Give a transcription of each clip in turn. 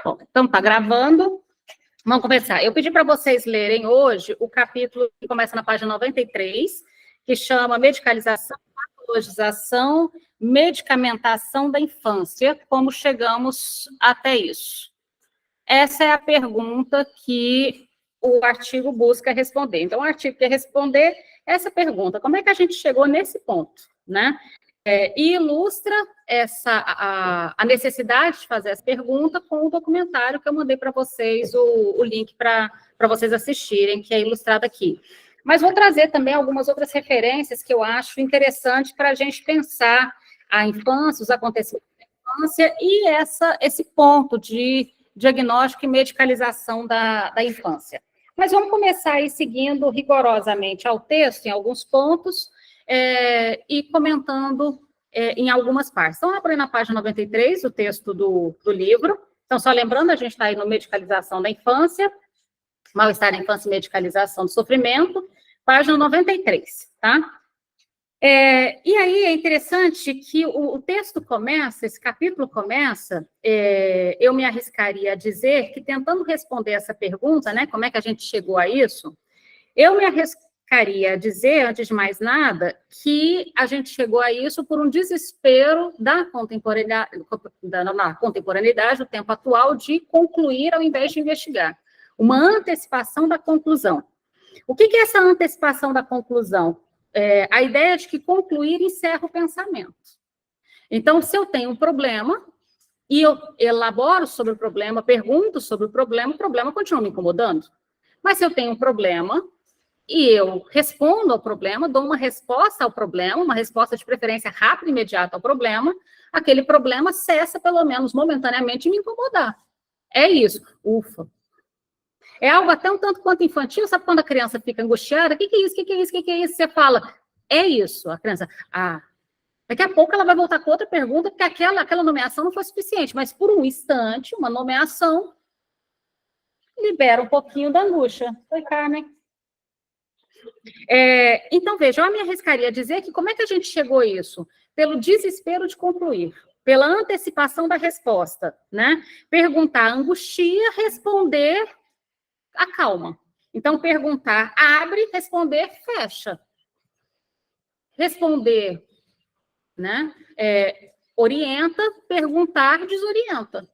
bom, então tá gravando. Vamos começar. Eu pedi para vocês lerem hoje o capítulo que começa na página 93, que chama Medicalização, Patologização, Medicamentação da Infância, como chegamos até isso. Essa é a pergunta que o artigo busca responder. Então, o artigo quer responder essa pergunta: como é que a gente chegou nesse ponto, né? E ilustra a necessidade de fazer essa pergunta com o documentário que eu mandei para vocês, o link para vocês assistirem, que é ilustrado aqui. Mas vou trazer também algumas outras referências que eu acho interessante para a gente pensar a infância, os acontecimentos da infância e esse ponto de diagnóstico e medicalização da infância. Mas vamos começar aí seguindo rigorosamente ao texto, em alguns pontos, e comentando em algumas partes. Então, abri na página 93, o texto do livro. Então, só lembrando, a gente está aí no Medicalização da Infância, Mal-Estar da Infância e Medicalização do Sofrimento, página 93, tá? E aí é interessante que o texto começa, esse capítulo começa, eu me arriscaria a dizer que, tentando responder essa pergunta, né, como é que a gente chegou a isso, eu me arriscaria a dizer, antes de mais nada, que a gente chegou a isso por um desespero na contemporaneidade do tempo atual de concluir ao invés de investigar. Uma antecipação da conclusão. O que é essa antecipação da conclusão? A ideia de que concluir encerra o pensamento. Então, se eu tenho um problema, e eu elaboro sobre o problema, pergunto sobre o problema continua me incomodando. Mas se eu tenho um problema, e eu respondo ao problema, dou uma resposta ao problema, uma resposta de preferência rápida e imediata ao problema, aquele problema cessa, pelo menos momentaneamente, de me incomodar. É isso. Ufa. É algo até um tanto quanto infantil, sabe quando a criança fica angustiada? O que é isso? O que é isso? O que é isso? Você fala, é isso. A criança, daqui a pouco ela vai voltar com outra pergunta, porque aquela nomeação não foi suficiente, mas por um instante, uma nomeação libera um pouquinho da angústia. Oi, Carmen. Então, veja, eu me arriscaria a dizer que como é que a gente chegou a isso? Pelo desespero de concluir, pela antecipação da resposta, né? Perguntar angustia, responder acalma. Então, perguntar abre, responder fecha. Responder, né? Orienta, perguntar desorienta.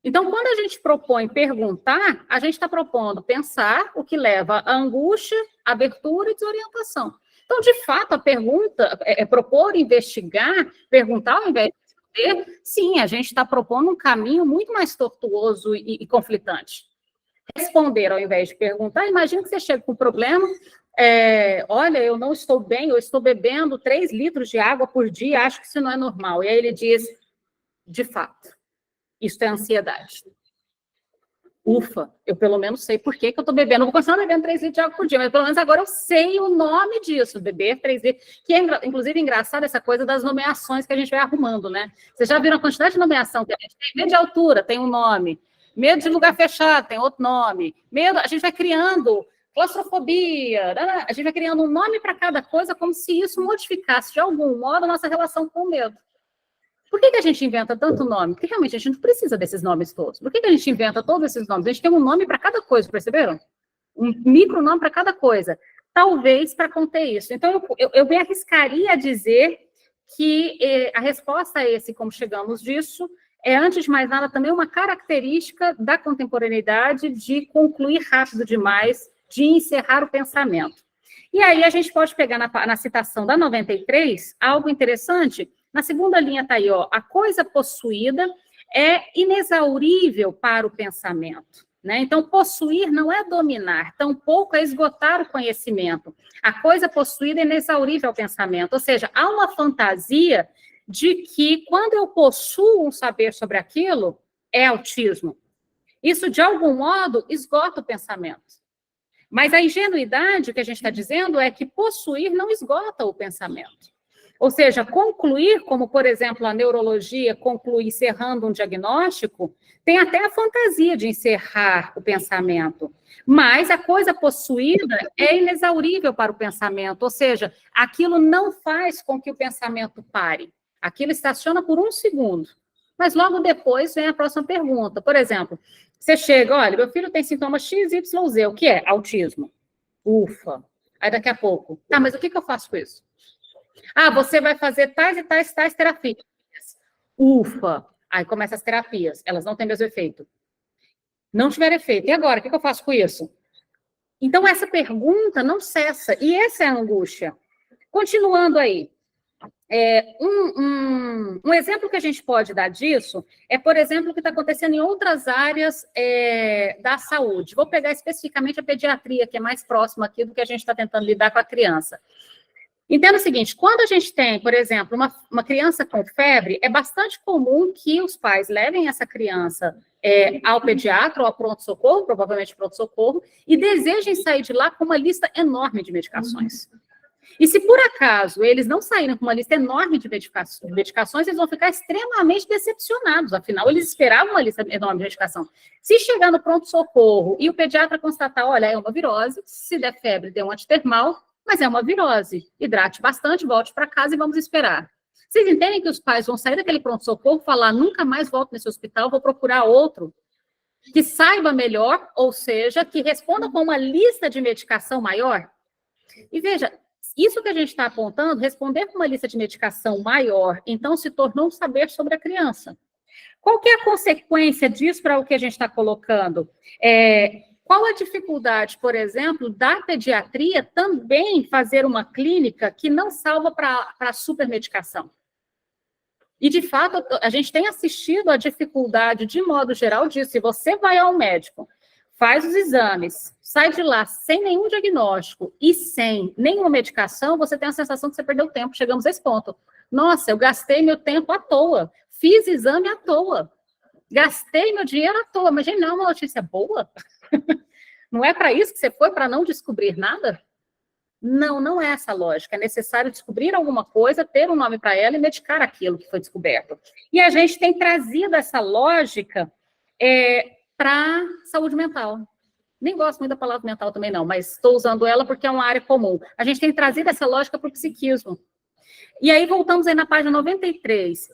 Então, quando a gente propõe perguntar, a gente está propondo pensar, o que leva à angústia, abertura e desorientação. Então, de fato, a pergunta é propor, investigar, perguntar ao invés de responder. Sim, a gente está propondo um caminho muito mais tortuoso e conflitante. Responder ao invés de perguntar, imagina que você chega com um problema, olha, eu não estou bem, eu estou bebendo 3 litros de água por dia, acho que isso não é normal. E aí ele diz, de fato, isso é ansiedade. Ufa, eu pelo menos sei por que eu estou bebendo. Eu vou continuar bebendo 3 litros de água por dia, mas pelo menos agora eu sei o nome disso, beber 3 litros. Que é, inclusive, engraçado essa coisa das nomeações que a gente vai arrumando, né? Vocês já viram a quantidade de nomeação que a gente tem? Medo de altura, tem um nome. Medo de lugar fechado, tem outro nome. Medo, a gente vai criando claustrofobia, a gente vai criando um nome para cada coisa, como se isso modificasse de algum modo a nossa relação com o medo. Por que a gente inventa tanto nome? Porque realmente a gente não precisa desses nomes todos. Por que a gente inventa todos esses nomes? A gente tem um nome para cada coisa, perceberam? Um micronome para cada coisa. Talvez para conter isso. Então, eu me arriscaria a dizer que a resposta a esse, como chegamos disso, é, antes de mais nada, também uma característica da contemporaneidade de concluir rápido demais, de encerrar o pensamento. E aí a gente pode pegar na citação da 93, algo interessante. Na segunda linha está aí, ó, a coisa possuída é inexaurível para o pensamento, né? Então, possuir não é dominar, tampouco é esgotar o conhecimento. A coisa possuída é inexaurível ao pensamento, ou seja, há uma fantasia de que quando eu possuo um saber sobre aquilo, é autismo. Isso, de algum modo, esgota o pensamento. Mas a ingenuidade, o que a gente está dizendo, é que possuir não esgota o pensamento. Ou seja, concluir, como, por exemplo, a neurologia conclui encerrando um diagnóstico, tem até a fantasia de encerrar o pensamento. Mas a coisa possuída é inexaurível para o pensamento, ou seja, aquilo não faz com que o pensamento pare. Aquilo estaciona por um segundo, Mas logo depois vem a próxima pergunta. Por exemplo, você chega, olha, meu filho tem sintomas XYZ, o que é? Autismo. Ufa. Aí daqui a pouco, tá, mas o que eu faço com isso? Ah, você vai fazer tais e tais terapias. Ufa. Aí começam as terapias, elas não têm mesmo efeito. Não tiver efeito. E agora, o que eu faço com isso? Então, essa pergunta não cessa, e essa é a angústia. Continuando aí, um exemplo que a gente pode dar disso é, por exemplo, o que está acontecendo em outras áreas da saúde. Vou pegar especificamente a pediatria, que é mais próxima aqui do que a gente está tentando lidar com a criança. Entenda o seguinte, quando a gente tem, por exemplo, uma criança com febre, é bastante comum que os pais levem essa criança ao pediatra ou ao pronto-socorro, provavelmente pronto-socorro, e desejem sair de lá com uma lista enorme de medicações. E se por acaso eles não saírem com uma lista enorme de medicações, eles vão ficar extremamente decepcionados, afinal, eles esperavam uma lista enorme de medicação. Se chegar no pronto-socorro e o pediatra constatar, olha, é uma virose, se der febre, dê um antitermal, mas é uma virose. Hidrate bastante, volte para casa e vamos esperar. Vocês entendem que os pais vão sair daquele pronto-socorro e falar, nunca mais volto nesse hospital, vou procurar outro que saiba melhor, ou seja, que responda com uma lista de medicação maior? E veja, isso que a gente está apontando, responder com uma lista de medicação maior, então se tornou um saber sobre a criança. Qual que é a consequência disso para o que a gente está colocando? Qual a dificuldade, por exemplo, da pediatria também fazer uma clínica que não salva para a supermedicação? E, de fato, a gente tem assistido a dificuldade, de modo geral, disso. Se você vai ao médico, faz os exames, sai de lá sem nenhum diagnóstico e sem nenhuma medicação, você tem a sensação que você perdeu tempo. Chegamos a esse ponto. Nossa, eu gastei meu tempo à toa, fiz exame à toa, gastei meu dinheiro à toa. Mas, gente, não é uma notícia boa? Não é para isso que você foi, para não descobrir nada? Não, não é essa a lógica. É necessário descobrir alguma coisa, ter um nome para ela e medicar aquilo que foi descoberto. E a gente tem trazido essa lógica para saúde mental. Nem gosto muito da palavra mental também não, mas estou usando ela porque é uma área comum. A gente tem trazido essa lógica para o psiquismo. E aí voltamos aí na página 93.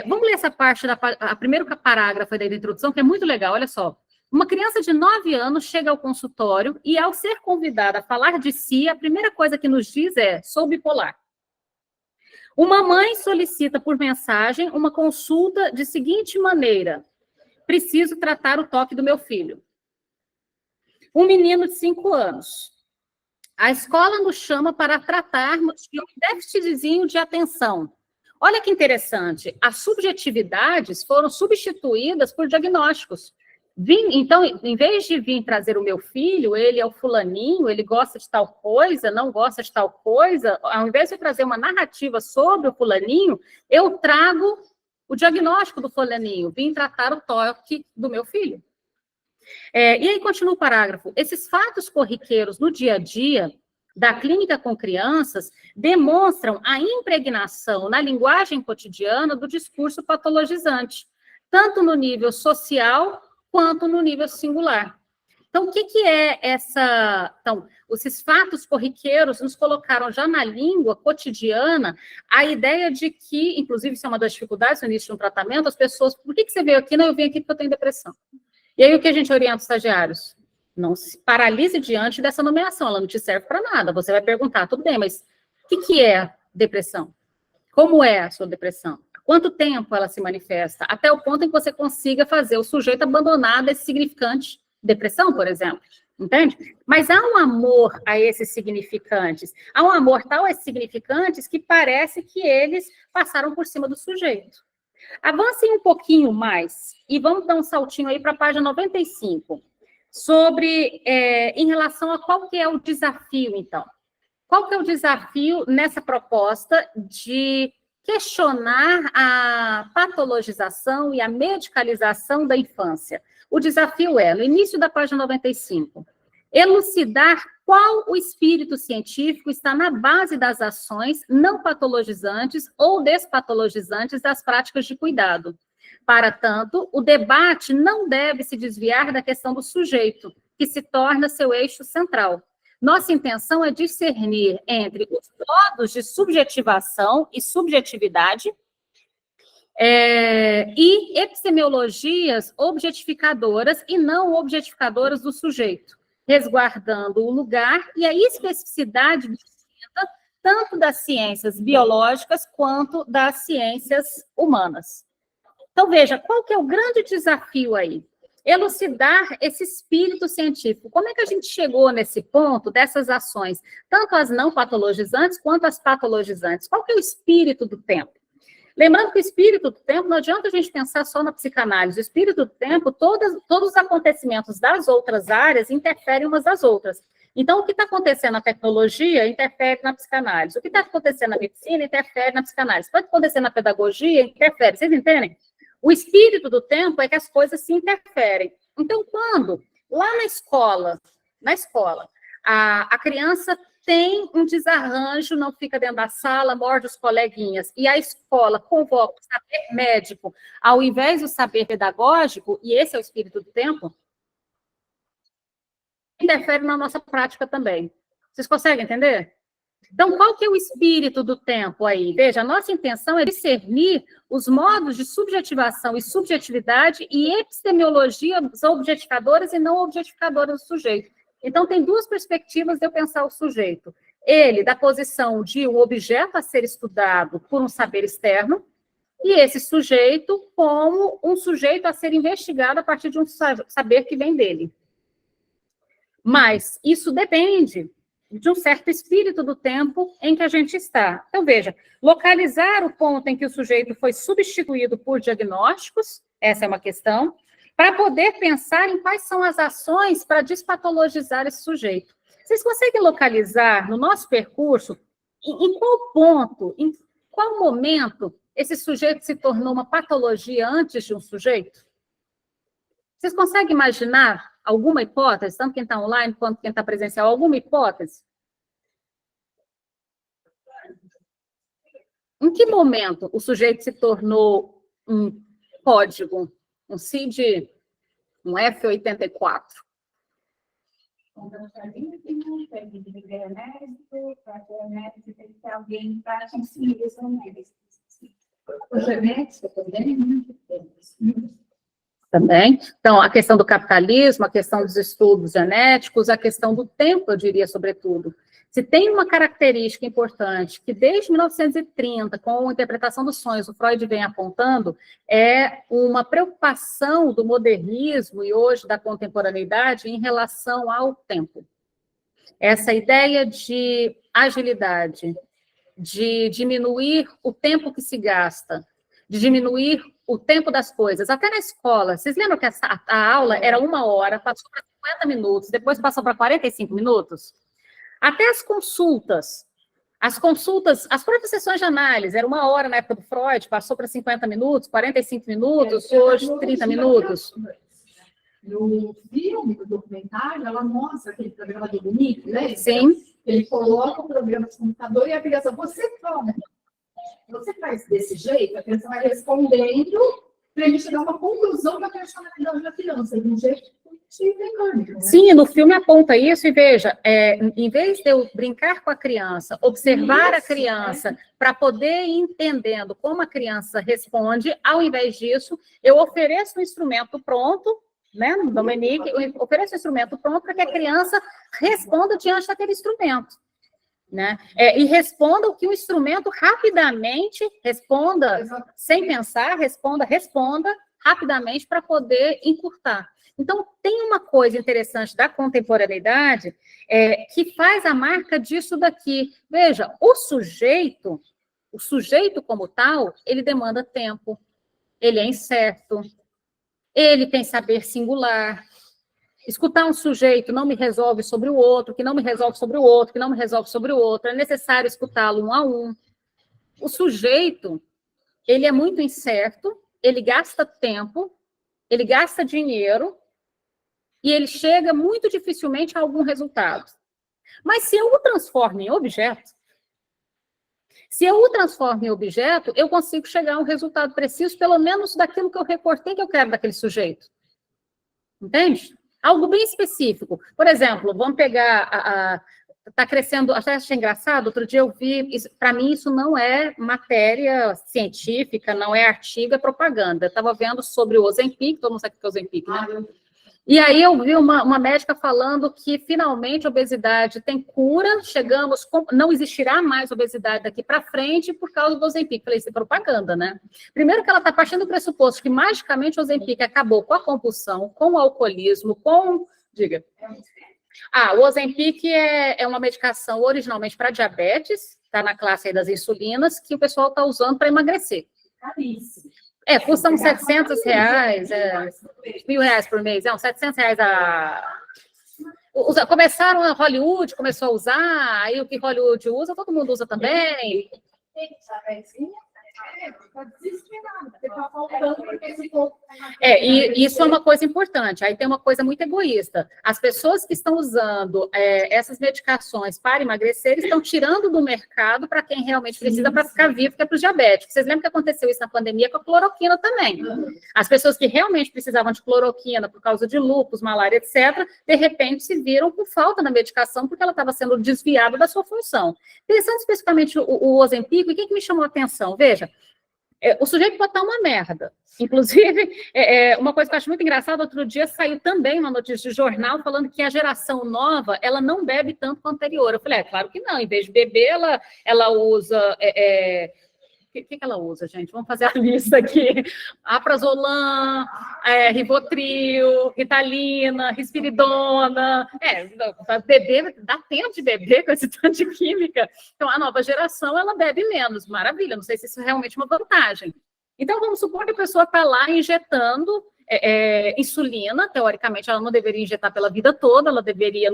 Vamos ler essa parte, a primeiro parágrafo da introdução, que é muito legal, olha só. Uma criança de 9 anos chega ao consultório e, ao ser convidada a falar de si, a primeira coisa que nos diz é: sou bipolar. Uma mãe solicita por mensagem uma consulta de seguinte maneira: preciso tratar o toque do meu filho. Um menino de 5 anos. A escola nos chama para tratarmos de um déficitzinho de atenção. Olha que interessante, as subjetividades foram substituídas por diagnósticos. Então, em vez de vir trazer o meu filho, ele é o fulaninho, ele gosta de tal coisa, não gosta de tal coisa, ao invés de trazer uma narrativa sobre o fulaninho, eu trago o diagnóstico do fulaninho, vim tratar o toque do meu filho. E aí continua o parágrafo. Esses fatos corriqueiros no dia a dia da clínica com crianças demonstram a impregnação na linguagem cotidiana do discurso patologizante, tanto no nível social quanto no nível singular. Então, o que é essa... Então, esses fatos corriqueiros nos colocaram já na língua cotidiana a ideia de que, inclusive, isso é uma das dificuldades no início de um tratamento, as pessoas, por que você veio aqui? Não, eu vim aqui porque eu tenho depressão. E aí, o que a gente orienta os estagiários? Não se paralise diante dessa nomeação, ela não te serve para nada. Você vai perguntar, tudo bem, mas o que é depressão? Como é a sua depressão? Quanto tempo ela se manifesta? Até o ponto em que você consiga fazer o sujeito abandonar desse significante, depressão, por exemplo, entende? Mas há um amor a esses significantes, há um amor tal a esses significantes que parece que eles passaram por cima do sujeito. Avancem um pouquinho mais e vamos dar um saltinho aí para a página 95, sobre, em relação a qual que é o desafio, então. Qual que é o desafio nessa proposta de questionar a patologização e a medicalização da infância? O desafio é, no início da página 95, elucidar qual o espírito científico está na base das ações não patologizantes ou despatologizantes das práticas de cuidado. Para tanto, o debate não deve se desviar da questão do sujeito, que se torna seu eixo central. Nossa intenção é discernir entre os modos de subjetivação e subjetividade E epistemologias objetificadoras e não objetificadoras do sujeito, resguardando o lugar e a especificidade distinta tanto das ciências biológicas quanto das ciências humanas. Então, veja, qual que é o grande desafio aí? Elucidar esse espírito científico. Como é que a gente chegou nesse ponto dessas ações, tanto as não patologizantes quanto as patologizantes? Qual que é o espírito do tempo? Lembrando que o espírito do tempo, não adianta a gente pensar só na psicanálise. O espírito do tempo, todos os acontecimentos das outras áreas interferem umas das outras. Então, o que está acontecendo na tecnologia interfere na psicanálise. O que está acontecendo na medicina interfere na psicanálise. Pode acontecer na pedagogia, interfere. Vocês entendem? O espírito do tempo é que as coisas se interferem. Então, quando, lá na escola, a criança tem um desarranjo, não fica dentro da sala, morde os coleguinhas, e a escola convoca o saber médico ao invés do saber pedagógico, e esse é o espírito do tempo, interfere na nossa prática também. Vocês conseguem entender? Então, qual que é o espírito do tempo aí? Veja, a nossa intenção é discernir os modos de subjetivação e subjetividade e epistemologias objetificadoras e não objetificadoras do sujeito. Então, tem duas perspectivas de eu pensar o sujeito. Ele, da posição de um objeto a ser estudado por um saber externo, e esse sujeito como um sujeito a ser investigado a partir de um saber que vem dele. Mas isso depende de um certo espírito do tempo em que a gente está. Então, veja, localizar o ponto em que o sujeito foi substituído por diagnósticos, essa é uma questão, para poder pensar em quais são as ações para despatologizar esse sujeito. Vocês conseguem localizar no nosso percurso em qual ponto, em qual momento esse sujeito se tornou uma patologia antes de um sujeito? Vocês conseguem imaginar alguma hipótese, tanto quem está online quanto quem está presencial, alguma hipótese? Em que momento o sujeito se tornou um código, um CID, um F84? O genético também. Então, a questão do capitalismo, a questão dos estudos genéticos, a questão do tempo, eu diria, sobretudo. Se tem uma característica importante que, desde 1930, com a interpretação dos sonhos, o Freud vem apontando, é uma preocupação do modernismo e hoje da contemporaneidade em relação ao tempo. Essa ideia de agilidade, de diminuir o tempo que se gasta, de diminuir o tempo das coisas, até na escola. Vocês lembram que a aula era 1 hora, passou para 50 minutos, depois passou para 45 minutos? Até as consultas, as próprias sessões de análise, era 1 hora na época do Freud, passou para 50 minutos, 45 minutos, hoje 30 minutos. No filme, no documentário, ela mostra aquele programa do Domingos, né? Sim. Ele coloca o programa de computador e a criança, você faz desse jeito, a criança vai respondendo para ele chegar a uma conclusão da personalidade da criança, de um jeito mecânico. Né? Sim, no filme aponta isso e veja, em vez de eu brincar com a criança, observar a criança para poder ir entendendo como a criança responde, ao invés disso, eu ofereço um instrumento pronto, né, Dominique, eu ofereço um instrumento pronto para que a criança responda diante daquele instrumento. Né? E responda o que o instrumento rapidamente, responda sem pensar, responda rapidamente para poder encurtar. Então, tem uma coisa interessante da contemporaneidade que faz a marca disso daqui. Veja, o sujeito como tal, ele demanda tempo, ele é incerto, ele tem saber singular. Escutar um sujeito não me resolve sobre o outro, que não me resolve sobre o outro, que não me resolve sobre o outro. É necessário escutá-lo 1 a 1. O sujeito, ele é muito incerto, ele gasta tempo, ele gasta dinheiro e ele chega muito dificilmente a algum resultado. Mas se eu o transformo em objeto, eu consigo chegar a um resultado preciso, pelo menos daquilo que eu recortei que eu quero daquele sujeito. Entende? Algo bem específico. Por exemplo, vamos pegar está crescendo, até achei engraçado, outro dia eu vi, para mim isso não é matéria científica, não é artigo, é propaganda. Eu estava vendo sobre o Ozempic, todo mundo sabe o que é o Ozempic, né? E aí eu vi uma médica falando que finalmente a obesidade tem cura, não existirá mais obesidade daqui para frente por causa do Ozempic. Falei, isso é propaganda, né? Primeiro que ela está partindo do pressuposto que magicamente o Ozempic acabou com a compulsão, com o alcoolismo, com... Diga. O Ozempic é uma medicação originalmente para diabetes, está na classe aí das insulinas, que o pessoal está usando para emagrecer. Caríssimo. Custa uns R$700, R$1.000 por mês, uns R$700 começaram a Hollywood, começou a usar, aí o que Hollywood usa, todo mundo usa também. E isso é uma coisa importante. Aí tem uma coisa muito egoísta. As pessoas que estão usando essas medicações para emagrecer estão tirando do mercado para quem realmente precisa para ficar vivo, que é para os diabéticos. Vocês lembram que aconteceu isso na pandemia com a cloroquina também? As pessoas que realmente precisavam de cloroquina por causa de lúpus, malária, etc., de repente se viram com falta da medicação porque ela estava sendo desviada da sua função. Pensando especificamente o Ozempic, o que me chamou a atenção? Veja, o sujeito pode estar uma merda. Inclusive, uma coisa que eu acho muito engraçada, outro dia saiu também uma notícia de jornal falando que a geração nova, ela não bebe tanto quanto a anterior. Eu falei, claro que não, em vez de beber, ela usa... O que ela usa, gente? Vamos fazer a lista aqui. Aprazolam, Rivotril, Ritalina, Risperidona. Beber, dá tempo de beber com esse tanto de química. Então, a nova geração, ela bebe menos. Maravilha, não sei se isso é realmente uma vantagem. Então, vamos supor que a pessoa está lá injetando insulina. Teoricamente, ela não deveria injetar pela vida toda, ela deveria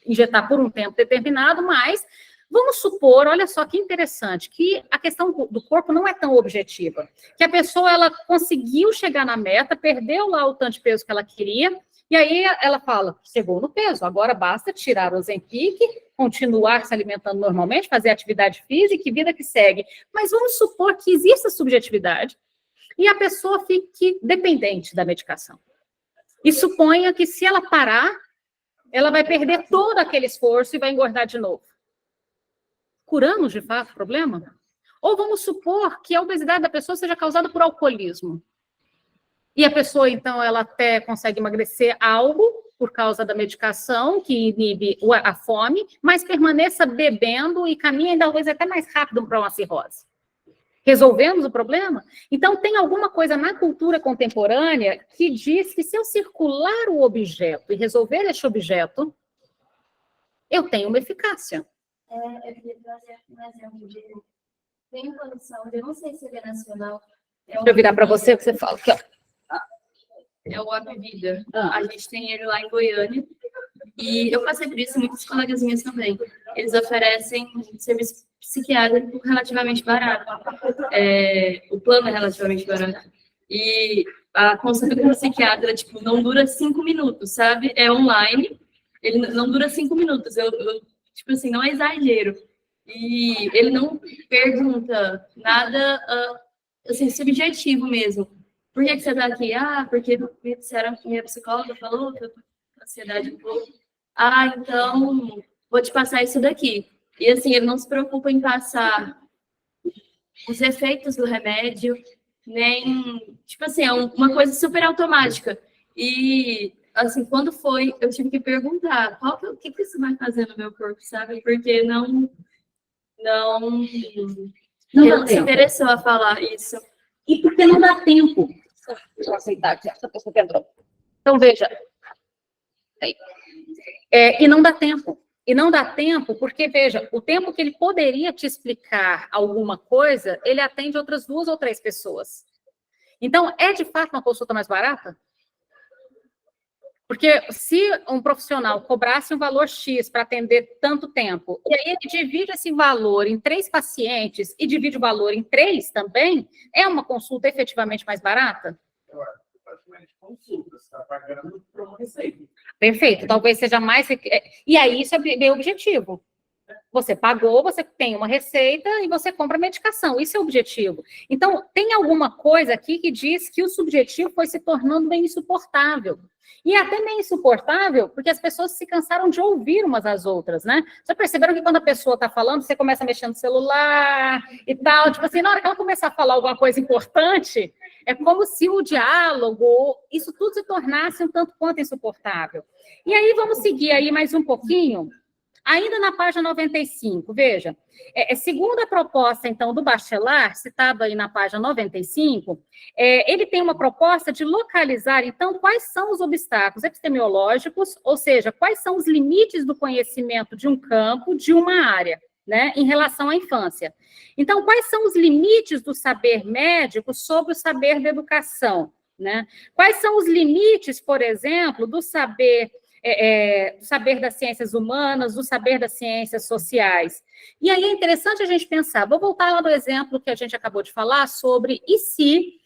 injetar por um tempo determinado, mas... Vamos supor, olha só que interessante, que a questão do corpo não é tão objetiva. Que a pessoa, ela conseguiu chegar na meta, perdeu lá o tanto de peso que ela queria, e aí ela fala, chegou no peso, agora basta tirar o Ozempic, continuar se alimentando normalmente, fazer atividade física e vida que segue. Mas vamos supor que exista subjetividade e a pessoa fique dependente da medicação. E suponha que se ela parar, ela vai perder todo aquele esforço e vai engordar de novo. Curamos, de fato, o problema? Ou vamos supor que a obesidade da pessoa seja causada por alcoolismo. E a pessoa, então, ela até consegue emagrecer algo por causa da medicação, que inibe a fome, mas permaneça bebendo e caminha ainda talvez até mais rápido para uma cirrose. Resolvemos o problema? Então, tem alguma coisa na cultura contemporânea que diz que se eu circular o objeto e resolver este objeto, eu tenho uma eficácia. Eu queria trazer um exemplo de... Tem uma condição, eu não sei se ele é nacional. Deixa eu virar para você, que você fala. Aqui, ó. É o Apvida. A gente tem ele lá em Goiânia. E eu passei por isso, muitas colegas minhas também. Eles oferecem serviço psiquiátrico relativamente barato. O plano é relativamente barato. E a consulta com o psiquiatra, tipo, não dura 5 minutos, sabe? É online, ele não dura 5 minutos. Tipo assim, não é exagero. E ele não pergunta nada, assim, subjetivo mesmo. Por que você tá aqui? Porque me disseram que minha psicóloga falou que eu tô com ansiedade um pouco. Então, vou te passar isso daqui. E assim, ele não se preocupa em passar os efeitos do remédio, nem... Tipo assim, é uma coisa super automática. E... assim, quando foi, eu tive que perguntar o que isso vai fazer no meu corpo, sabe? Porque ele não se interessou a falar isso. E porque não dá tempo. Deixa eu aceitar aqui, essa pessoa que entrou. Então, veja. E não dá tempo. E não dá tempo porque, veja, o tempo que ele poderia te explicar alguma coisa, ele atende outras 2 ou 3 pessoas. Então, é de fato uma consulta mais barata? Porque se um profissional cobrasse um valor X para atender tanto tempo, e aí ele divide esse valor em 3 pacientes e divide o valor em 3 também, é uma consulta efetivamente mais barata? Praticamente consulta, você está pagando por uma receita. Perfeito, talvez seja mais... E aí isso é bem objetivo. Você pagou, você tem uma receita e você compra medicação. Isso é o objetivo. Então, tem alguma coisa aqui que diz que o subjetivo foi se tornando bem insuportável. E é até bem insuportável porque as pessoas se cansaram de ouvir umas às outras, né? Vocês perceberam que quando a pessoa está falando, você começa a mexer no celular e tal, tipo assim, na hora que ela começar a falar alguma coisa importante, é como se o diálogo, isso tudo se tornasse um tanto quanto insuportável. E aí, vamos seguir aí mais um pouquinho. Ainda na página 95, veja, segundo a proposta, então, do Bachelard, citada aí na página 95, ele tem uma proposta de localizar, então, quais são os obstáculos epistemológicos, ou seja, quais são os limites do conhecimento de um campo, de uma área, né, em relação à infância. Então, quais são os limites do saber médico sobre o saber da educação, né? Quais são os limites, por exemplo, do saber das ciências humanas, do saber das ciências sociais. E aí é interessante a gente pensar, vou voltar lá do exemplo que a gente acabou de falar sobre e se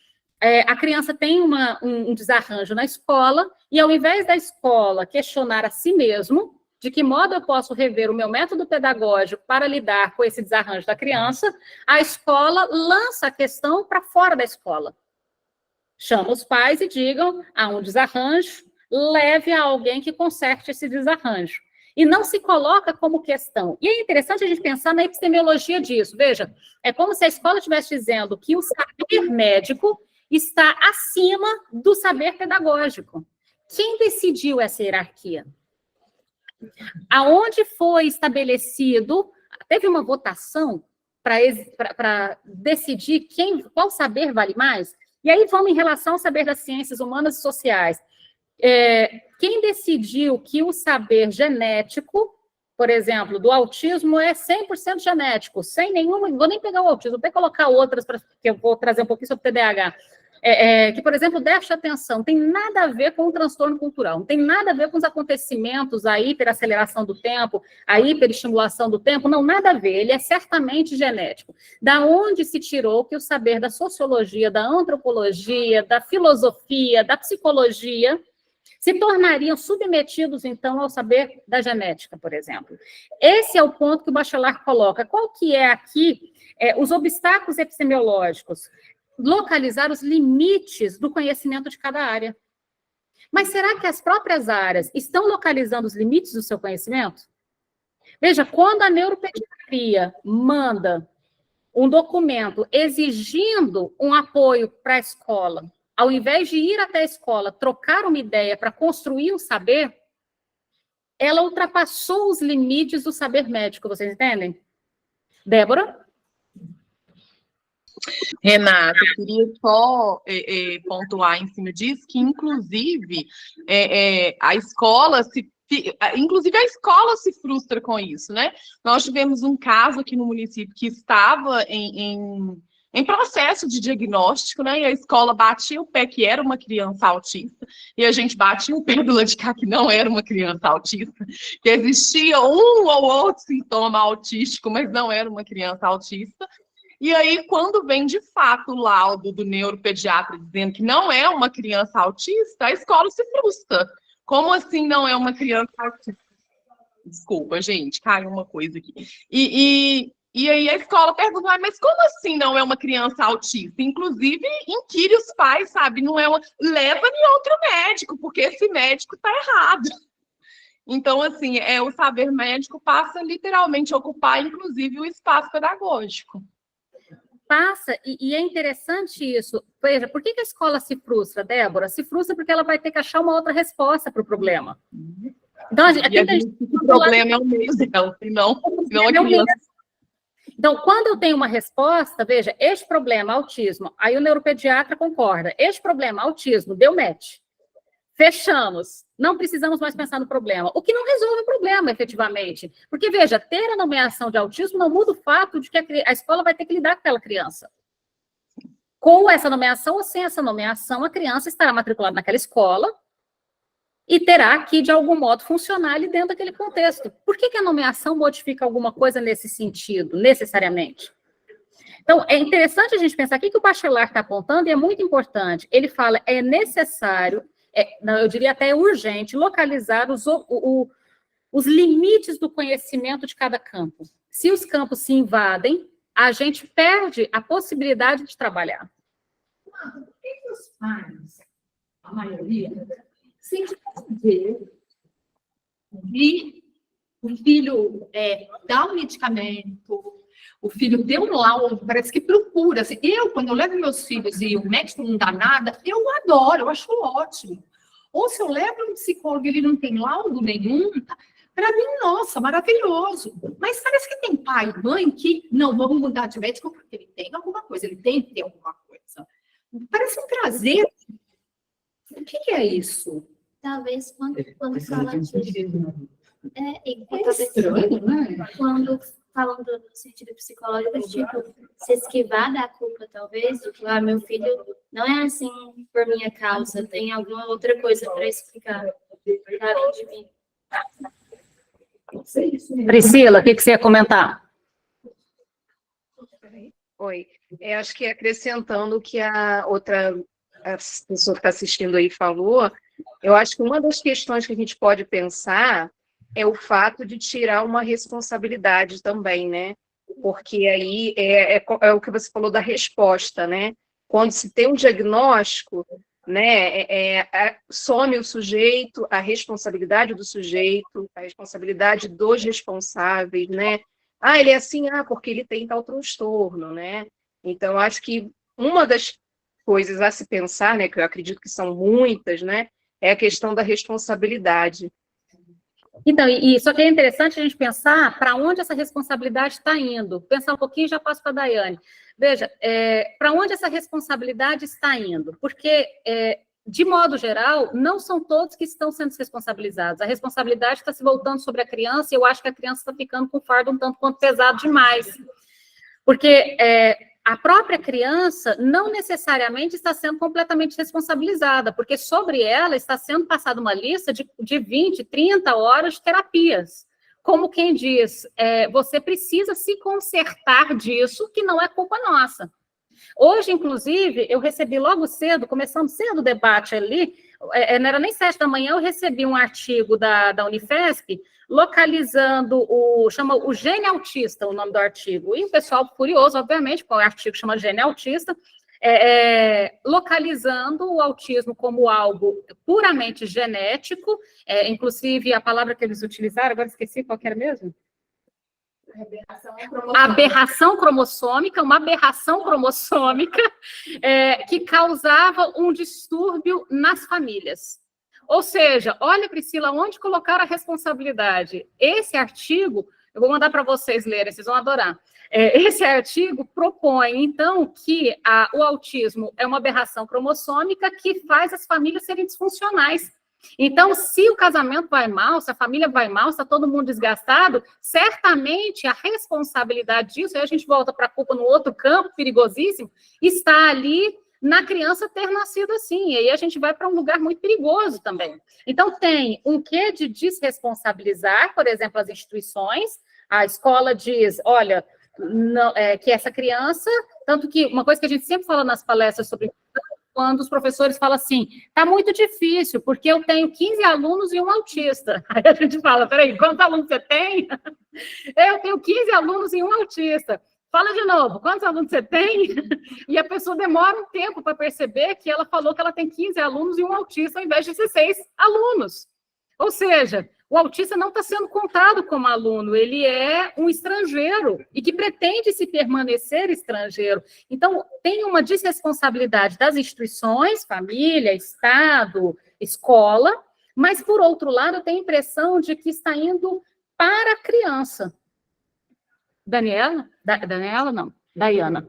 a criança tem um desarranjo na escola e ao invés da escola questionar a si mesmo de que modo eu posso rever o meu método pedagógico para lidar com esse desarranjo da criança, a escola lança a questão para fora da escola. Chama os pais e digam, há um desarranjo, leve a alguém que conserte esse desarranjo. E não se coloca como questão. E é interessante a gente pensar na epistemologia disso. Veja, é como se a escola estivesse dizendo que o saber médico está acima do saber pedagógico. Quem decidiu essa hierarquia? Aonde foi estabelecido, teve uma votação para decidir qual saber vale mais? E aí vamos em relação ao saber das ciências humanas e sociais. Quem decidiu que o saber genético, por exemplo, do autismo é 100% genético, sem nenhuma, vou nem pegar o autismo, vou até colocar outras, que eu vou trazer um pouquinho sobre o TDAH, que, por exemplo, déficit de atenção, tem nada a ver com o transtorno cultural, não tem nada a ver com os acontecimentos, a hiperaceleração do tempo, a hiperestimulação do tempo, não, nada a ver, ele é certamente genético. Da onde se tirou que o saber da sociologia, da antropologia, da filosofia, da psicologia, se tornariam submetidos, então, ao saber da genética, por exemplo. Esse é o ponto que o Bachelard coloca. Qual que é aqui os obstáculos epistemológicos? Localizar os limites do conhecimento de cada área. Mas será que as próprias áreas estão localizando os limites do seu conhecimento? Veja, quando a neuropediatria manda um documento exigindo um apoio para a escola, ao invés de ir até a escola, trocar uma ideia para construir um saber, ela ultrapassou os limites do saber médico, vocês entendem? Débora? Renata, eu queria só pontuar em cima disso, que, inclusive, a escola se frustra com isso, né? Nós tivemos um caso aqui no município que estava em processo de diagnóstico, né? E a escola batia o pé que era uma criança autista, e a gente batia o pé do lado de cá que não era uma criança autista, que existia um ou outro sintoma autístico, mas não era uma criança autista. E aí, quando vem de fato o laudo do neuropediatra dizendo que não é uma criança autista, a escola se frustra. Como assim não é uma criança autista? Desculpa, gente, caiu uma coisa aqui. E aí a escola pergunta, mas como assim não é uma criança autista? Inclusive, inquire os pais, sabe? Não é leva em outro médico, porque esse médico está errado. Então, assim, o saber médico passa literalmente a ocupar, inclusive, o espaço pedagógico. Passa, e é interessante isso. Veja, por que a escola se frustra, Débora? Se frustra porque ela vai ter que achar uma outra resposta para o problema. Então, o problema é o meio dela, não a criança. Então, quando eu tenho uma resposta, veja, este problema, autismo, aí o neuropediatra concorda, este problema, autismo, deu match. Fechamos. Não precisamos mais pensar no problema. O que não resolve o problema, efetivamente. Porque, veja, ter a nomeação de autismo não muda o fato de que a escola vai ter que lidar com aquela criança. Com essa nomeação ou sem essa nomeação, a criança estará matriculada naquela escola e terá que, de algum modo, funcionar ali dentro daquele contexto. Por que a nomeação modifica alguma coisa nesse sentido, necessariamente? Então, é interessante a gente pensar aqui que o Bachelard está apontando, e é muito importante. Ele fala, é necessário, eu diria até urgente, localizar os os limites do conhecimento de cada campo. Se os campos se invadem, a gente perde a possibilidade de trabalhar. Por que os pais, a maioria, sentem prazer de o filho dar um medicamento, o filho ter um laudo, parece que procura. Assim, quando eu levo meus filhos e o médico não dá nada, eu adoro, eu acho ótimo. Ou se eu levo um psicólogo e ele não tem laudo nenhum, para mim, nossa, maravilhoso. Mas parece que tem pai e mãe que, não, vamos mudar de médico porque ele tem alguma coisa, ele tem que ter alguma coisa. Parece um prazer. O que é isso? Talvez quando fala disso. Estranho, né? Quando falam no sentido psicológico, tipo, se esquivar da culpa, talvez, do que, meu filho não é assim por minha causa, tem alguma outra coisa para explicar, além de mim. Priscila, o que você ia comentar? Oi. Acho que acrescentando o que a pessoa que está assistindo aí falou, eu acho que uma das questões que a gente pode pensar é o fato de tirar uma responsabilidade também, né? Porque aí é o que você falou da resposta, né? Quando se tem um diagnóstico, né, some o sujeito, a responsabilidade do sujeito, a responsabilidade dos responsáveis, né? Ele é assim, porque ele tem tal transtorno, né? Então, acho que uma das coisas a se pensar, né, que eu acredito que são muitas, né, é a questão da responsabilidade. Então, só que é interessante a gente pensar para onde essa responsabilidade está indo. Pensar um pouquinho e já passo para a Daiane. Veja, para onde essa responsabilidade está indo? Porque, de modo geral, não são todos que estão sendo responsabilizados. A responsabilidade está se voltando sobre a criança e eu acho que a criança está ficando com o fardo um tanto quanto pesado demais. Porque a própria criança não necessariamente está sendo completamente responsabilizada, porque sobre ela está sendo passada uma lista de 20, 30 horas de terapias. Como quem diz, você precisa se consertar disso, que não é culpa nossa. Hoje, inclusive, eu recebi logo cedo, começando cedo o debate ali, não era nem 7 da manhã, eu recebi um artigo da Unifesp, localizando chama o gene autista, o nome do artigo. E o pessoal curioso, obviamente, qual é o artigo chama gene autista, localizando o autismo como algo puramente genético, inclusive a palavra que eles utilizaram, agora esqueci qual que era mesmo? Aberração cromossômica, uma aberração cromossômica que causava um distúrbio nas famílias. Ou seja, olha, Priscila, onde colocar a responsabilidade? Esse artigo, eu vou mandar para vocês lerem, vocês vão adorar. Esse artigo propõe, então, que o autismo é uma aberração cromossômica que faz as famílias serem disfuncionais. Então, se o casamento vai mal, se a família vai mal, se está todo mundo desgastado, certamente a responsabilidade disso, aí a gente volta para a culpa no outro campo perigosíssimo, está ali na criança ter nascido assim, e aí a gente vai para um lugar muito perigoso também. Então, tem um quê de desresponsabilizar, por exemplo, as instituições, a escola diz, olha, não, que essa criança, tanto que uma coisa que a gente sempre fala nas palestras sobre quando os professores falam assim, está muito difícil, porque eu tenho 15 alunos e um autista. Aí a gente fala, peraí, quantos alunos você tem? Eu tenho 15 alunos e um autista. Fala de novo, quantos alunos você tem? E a pessoa demora um tempo para perceber que ela falou que ela tem 15 alunos e um autista, ao invés de 16 alunos. Ou seja, o autista não está sendo contado como aluno, ele é um estrangeiro e que pretende se permanecer estrangeiro. Então, tem uma desresponsabilidade das instituições, família, Estado, escola, mas, por outro lado, eu tenho a impressão de que está indo para a criança. Daniela? Daniela, não. Daiana.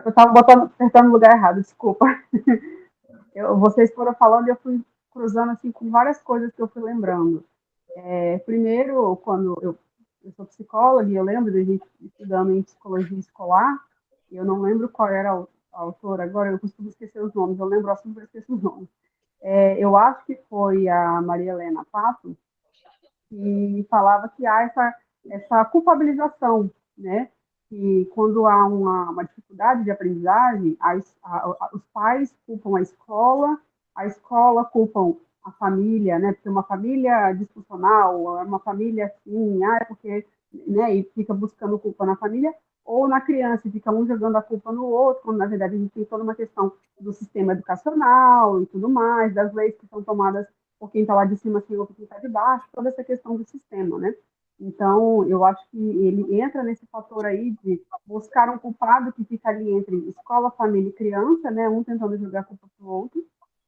Eu estava apertando no lugar errado, desculpa. Vocês foram falando e eu fui cruzando assim, com várias coisas que eu fui lembrando. Primeiro, quando eu sou psicóloga, e eu lembro de a gente estudando em psicologia escolar, e eu não lembro qual era a autora, agora eu costumo esquecer os nomes, eu lembro assim, mas esqueço os nomes. Eu acho que foi a Maria Helena Pato, que falava que há essa culpabilização, né? que quando há uma dificuldade de aprendizagem, os pais culpam a escola culpam a família, né? Porque uma família disfuncional, uma família assim, é porque, né? E fica buscando culpa na família, ou na criança, e fica um jogando a culpa no outro, quando na verdade a gente tem toda uma questão do sistema educacional e tudo mais, das leis que são tomadas por quem está lá de cima, assim, ou por quem está de baixo, toda essa questão do sistema, né? Então, eu acho que ele entra nesse fator aí de buscar um culpado que fica ali entre escola, família e criança, né? Um tentando jogar a culpa para o outro.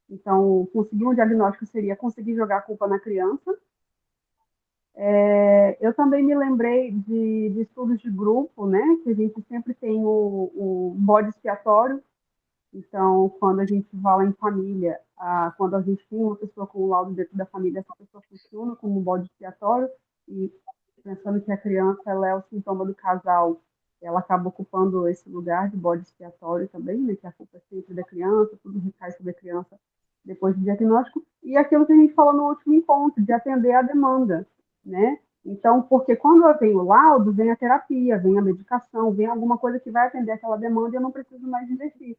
Então, conseguir um diagnóstico seria conseguir jogar a culpa na criança. Eu também me lembrei de estudos de grupo, né? Que a gente sempre tem o bode expiatório. Então, quando a gente fala em família, quando a gente tem uma pessoa com o laudo dentro da família, essa pessoa funciona como um bode expiatório, e pensando que a criança ela é o sintoma do casal, ela acaba ocupando esse lugar de bode expiatório também, né, que a culpa é sempre da criança, tudo recai sobre a criança depois do diagnóstico, e aquilo que a gente falou no último encontro, de atender a demanda, né? Então, porque quando eu tenho o laudo, vem a terapia, vem a medicação, vem alguma coisa que vai atender aquela demanda e eu não preciso mais investir.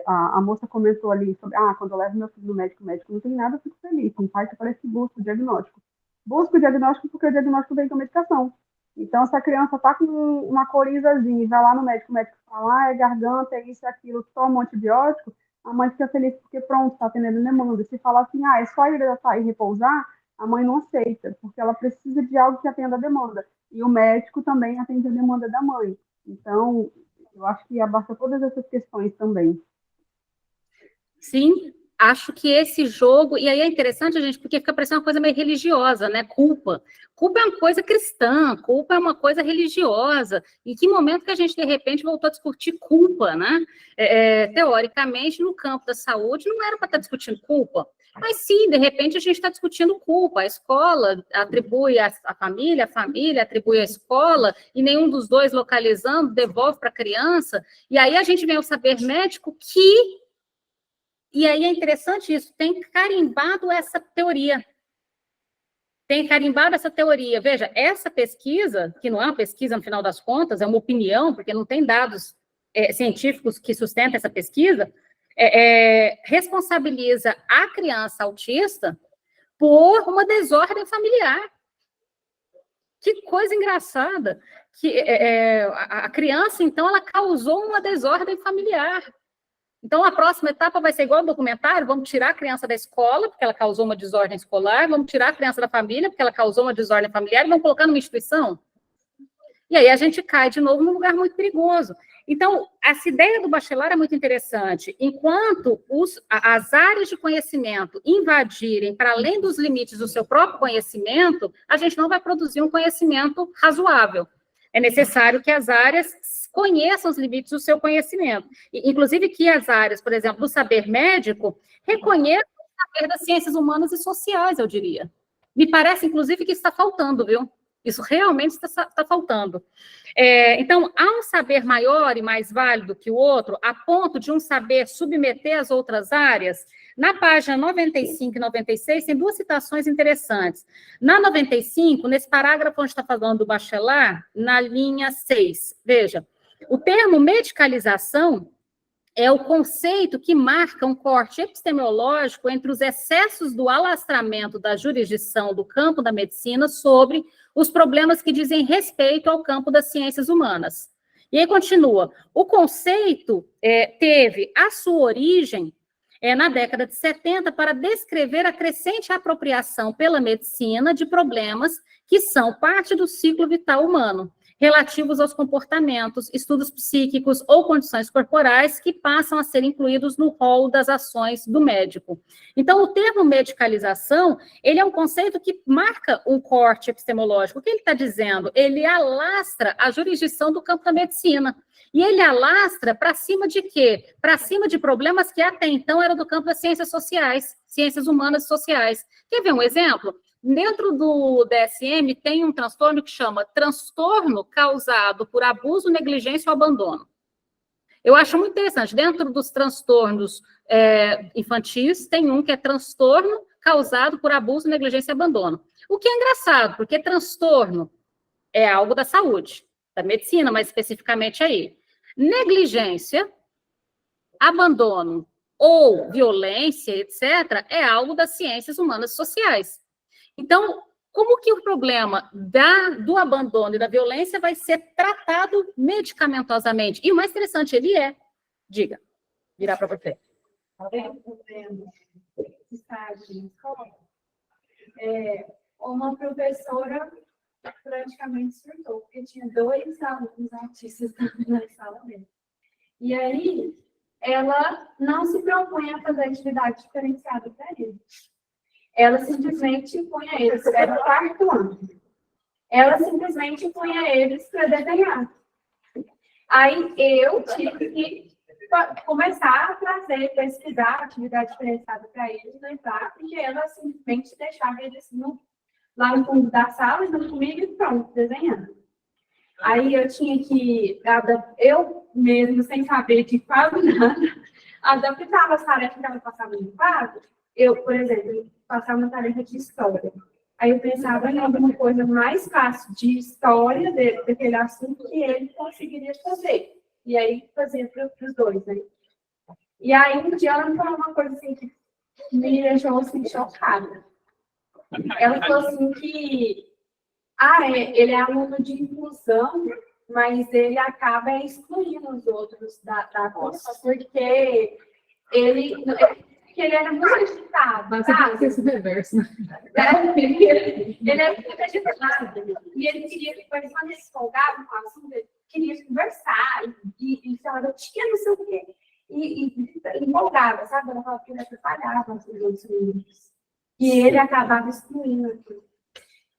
A moça comentou ali sobre, quando eu levo meu filho no médico, o médico não tem nada, eu fico feliz. Tem pai que parece que busca o diagnóstico. Busca o diagnóstico porque o diagnóstico vem com medicação. Então, se a criança está com uma corizazinha e vai lá no médico, o médico fala, é garganta, é isso, é aquilo, toma um antibiótico, a mãe fica feliz porque, pronto, está atendendo demanda. Se falar assim, é só hidratar e repousar, a mãe não aceita, porque ela precisa de algo que atenda a demanda. E o médico também atende a demanda da mãe. Então, eu acho que abarca todas essas questões também. Sim, acho que esse jogo, e aí é interessante, gente, porque fica parecendo uma coisa meio religiosa, né? Culpa. Culpa é uma coisa cristã, culpa é uma coisa religiosa. Em que momento que a gente, de repente, voltou a discutir culpa, né? Teoricamente, no campo da saúde, não era para estar discutindo culpa. Mas sim, de repente, a gente está discutindo culpa. A escola atribui a família atribui a escola, e nenhum dos dois localizando devolve para a criança. E aí a gente vem ao saber médico que... E aí é interessante isso, tem carimbado essa teoria. Veja, essa pesquisa, que não é uma pesquisa no final das contas, é uma opinião, porque não tem dados científicos que sustentam essa pesquisa, responsabiliza a criança autista por uma desordem familiar. Que coisa engraçada. Que a criança, então, ela causou uma desordem familiar. Então, a próxima etapa vai ser igual ao documentário, vamos tirar a criança da escola, porque ela causou uma desordem escolar, vamos tirar a criança da família, porque ela causou uma desordem familiar, e vamos colocar numa instituição? E aí a gente cai de novo num lugar muito perigoso. Então, essa ideia do Bachelard é muito interessante. Enquanto as áreas de conhecimento invadirem para além dos limites do seu próprio conhecimento, a gente não vai produzir um conhecimento razoável. É necessário que as áreas conheçam os limites do seu conhecimento. Inclusive que as áreas, por exemplo, do saber médico, reconheçam o saber das ciências humanas e sociais, eu diria. Me parece, inclusive, que está faltando, viu? Isso realmente está faltando. Então, há um saber maior e mais válido que o outro, a ponto de um saber submeter as outras áreas. Na página 95 e 96, tem duas citações interessantes. Na 95, nesse parágrafo onde está falando do Bachelard, na linha 6, veja, o termo medicalização é o conceito que marca um corte epistemológico entre os excessos do alastramento da jurisdição do campo da medicina sobre os problemas que dizem respeito ao campo das ciências humanas. E aí continua, o conceito teve a sua origem na década de 70 para descrever a crescente apropriação pela medicina de problemas que são parte do ciclo vital humano, relativos aos comportamentos, estudos psíquicos ou condições corporais que passam a ser incluídos no rol das ações do médico. Então, o termo medicalização, ele é um conceito que marca um corte epistemológico. O que ele está dizendo? Ele alastra a jurisdição do campo da medicina. E ele alastra para cima de quê? Para cima de problemas que até então eram do campo das ciências sociais, ciências humanas e sociais. Quer ver um exemplo? Dentro do DSM tem um transtorno que chama transtorno causado por abuso, negligência ou abandono. Eu acho muito interessante. Dentro dos transtornos infantis, tem um que é transtorno causado por abuso, negligência e abandono. O que é engraçado, porque transtorno é algo da saúde, da medicina, mas especificamente aí. Negligência, abandono ou violência, etc., é algo das ciências humanas e sociais. Então, como que o problema do abandono e da violência vai ser tratado medicamentosamente? E o mais interessante, ele é. Diga, virar para você. Uma professora praticamente surtou, porque tinha 2 alunos autistas na sala dele. E aí, ela não se propunha a fazer atividade diferenciada para eles. Ela simplesmente punha eles, era o 4º ano. Ela simplesmente punha eles para desenhar. Aí eu tive que começar a trazer, pesquisar atividade diferenciada para eles, lembrar, porque ela simplesmente deixava eles lá no fundo da sala, junto comigo, e pronto, desenhando. Aí eu tinha que, eu mesmo, sem saber de quase nada, adaptava as tarefas que ela passava no quadro. Eu, por exemplo, passava uma tarefa de história. Aí eu pensava em alguma coisa mais fácil de história daquele assunto que ele conseguiria fazer. E aí fazia para os dois, né? E aí um dia ela me falou uma coisa assim que me deixou assim, chocada. Ela falou assim que ele é aluno de inclusão, mas ele acaba excluindo os outros da curso, porque ele era muito agitado. Mas sabe? Esse reverso. Ele é muito agitado. E ele queria que, quando ele se folgava com o assunto, ele queria conversar e falava, tinha não sei o quê. E empolgava, sabe? Ela falava que ele atrapalhava os outros meninos. E ele acabava excluindo aquilo.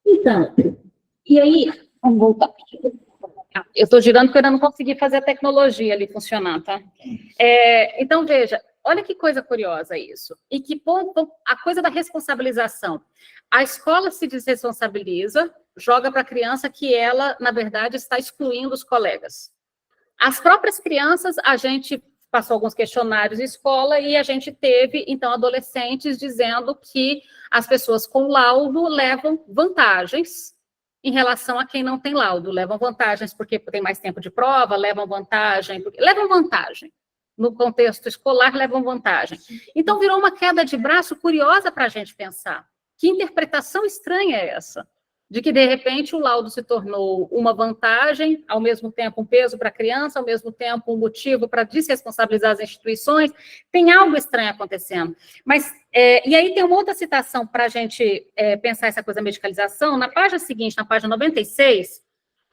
Então, e aí, vamos voltar. Eu estou girando porque eu ainda não consegui fazer a tecnologia ali funcionar, tá? Então, veja, olha que coisa curiosa isso. E que ponto a coisa da responsabilização. A escola se desresponsabiliza, joga para a criança que ela, na verdade, está excluindo os colegas. As próprias crianças, a gente passou alguns questionários em escola e a gente teve, então, adolescentes dizendo que as pessoas com laudo levam vantagens em relação a quem não tem laudo. Levam vantagens porque tem mais tempo de prova, levam vantagem. No contexto escolar, levam vantagem. Então, virou uma queda de braço curiosa para a gente pensar. Que interpretação estranha é essa? De que, de repente, o laudo se tornou uma vantagem, ao mesmo tempo um peso para a criança, ao mesmo tempo um motivo para desresponsabilizar as instituições. Tem algo estranho acontecendo. Mas, e aí tem uma outra citação para a gente pensar essa coisa da medicalização. Na página seguinte, na página 96,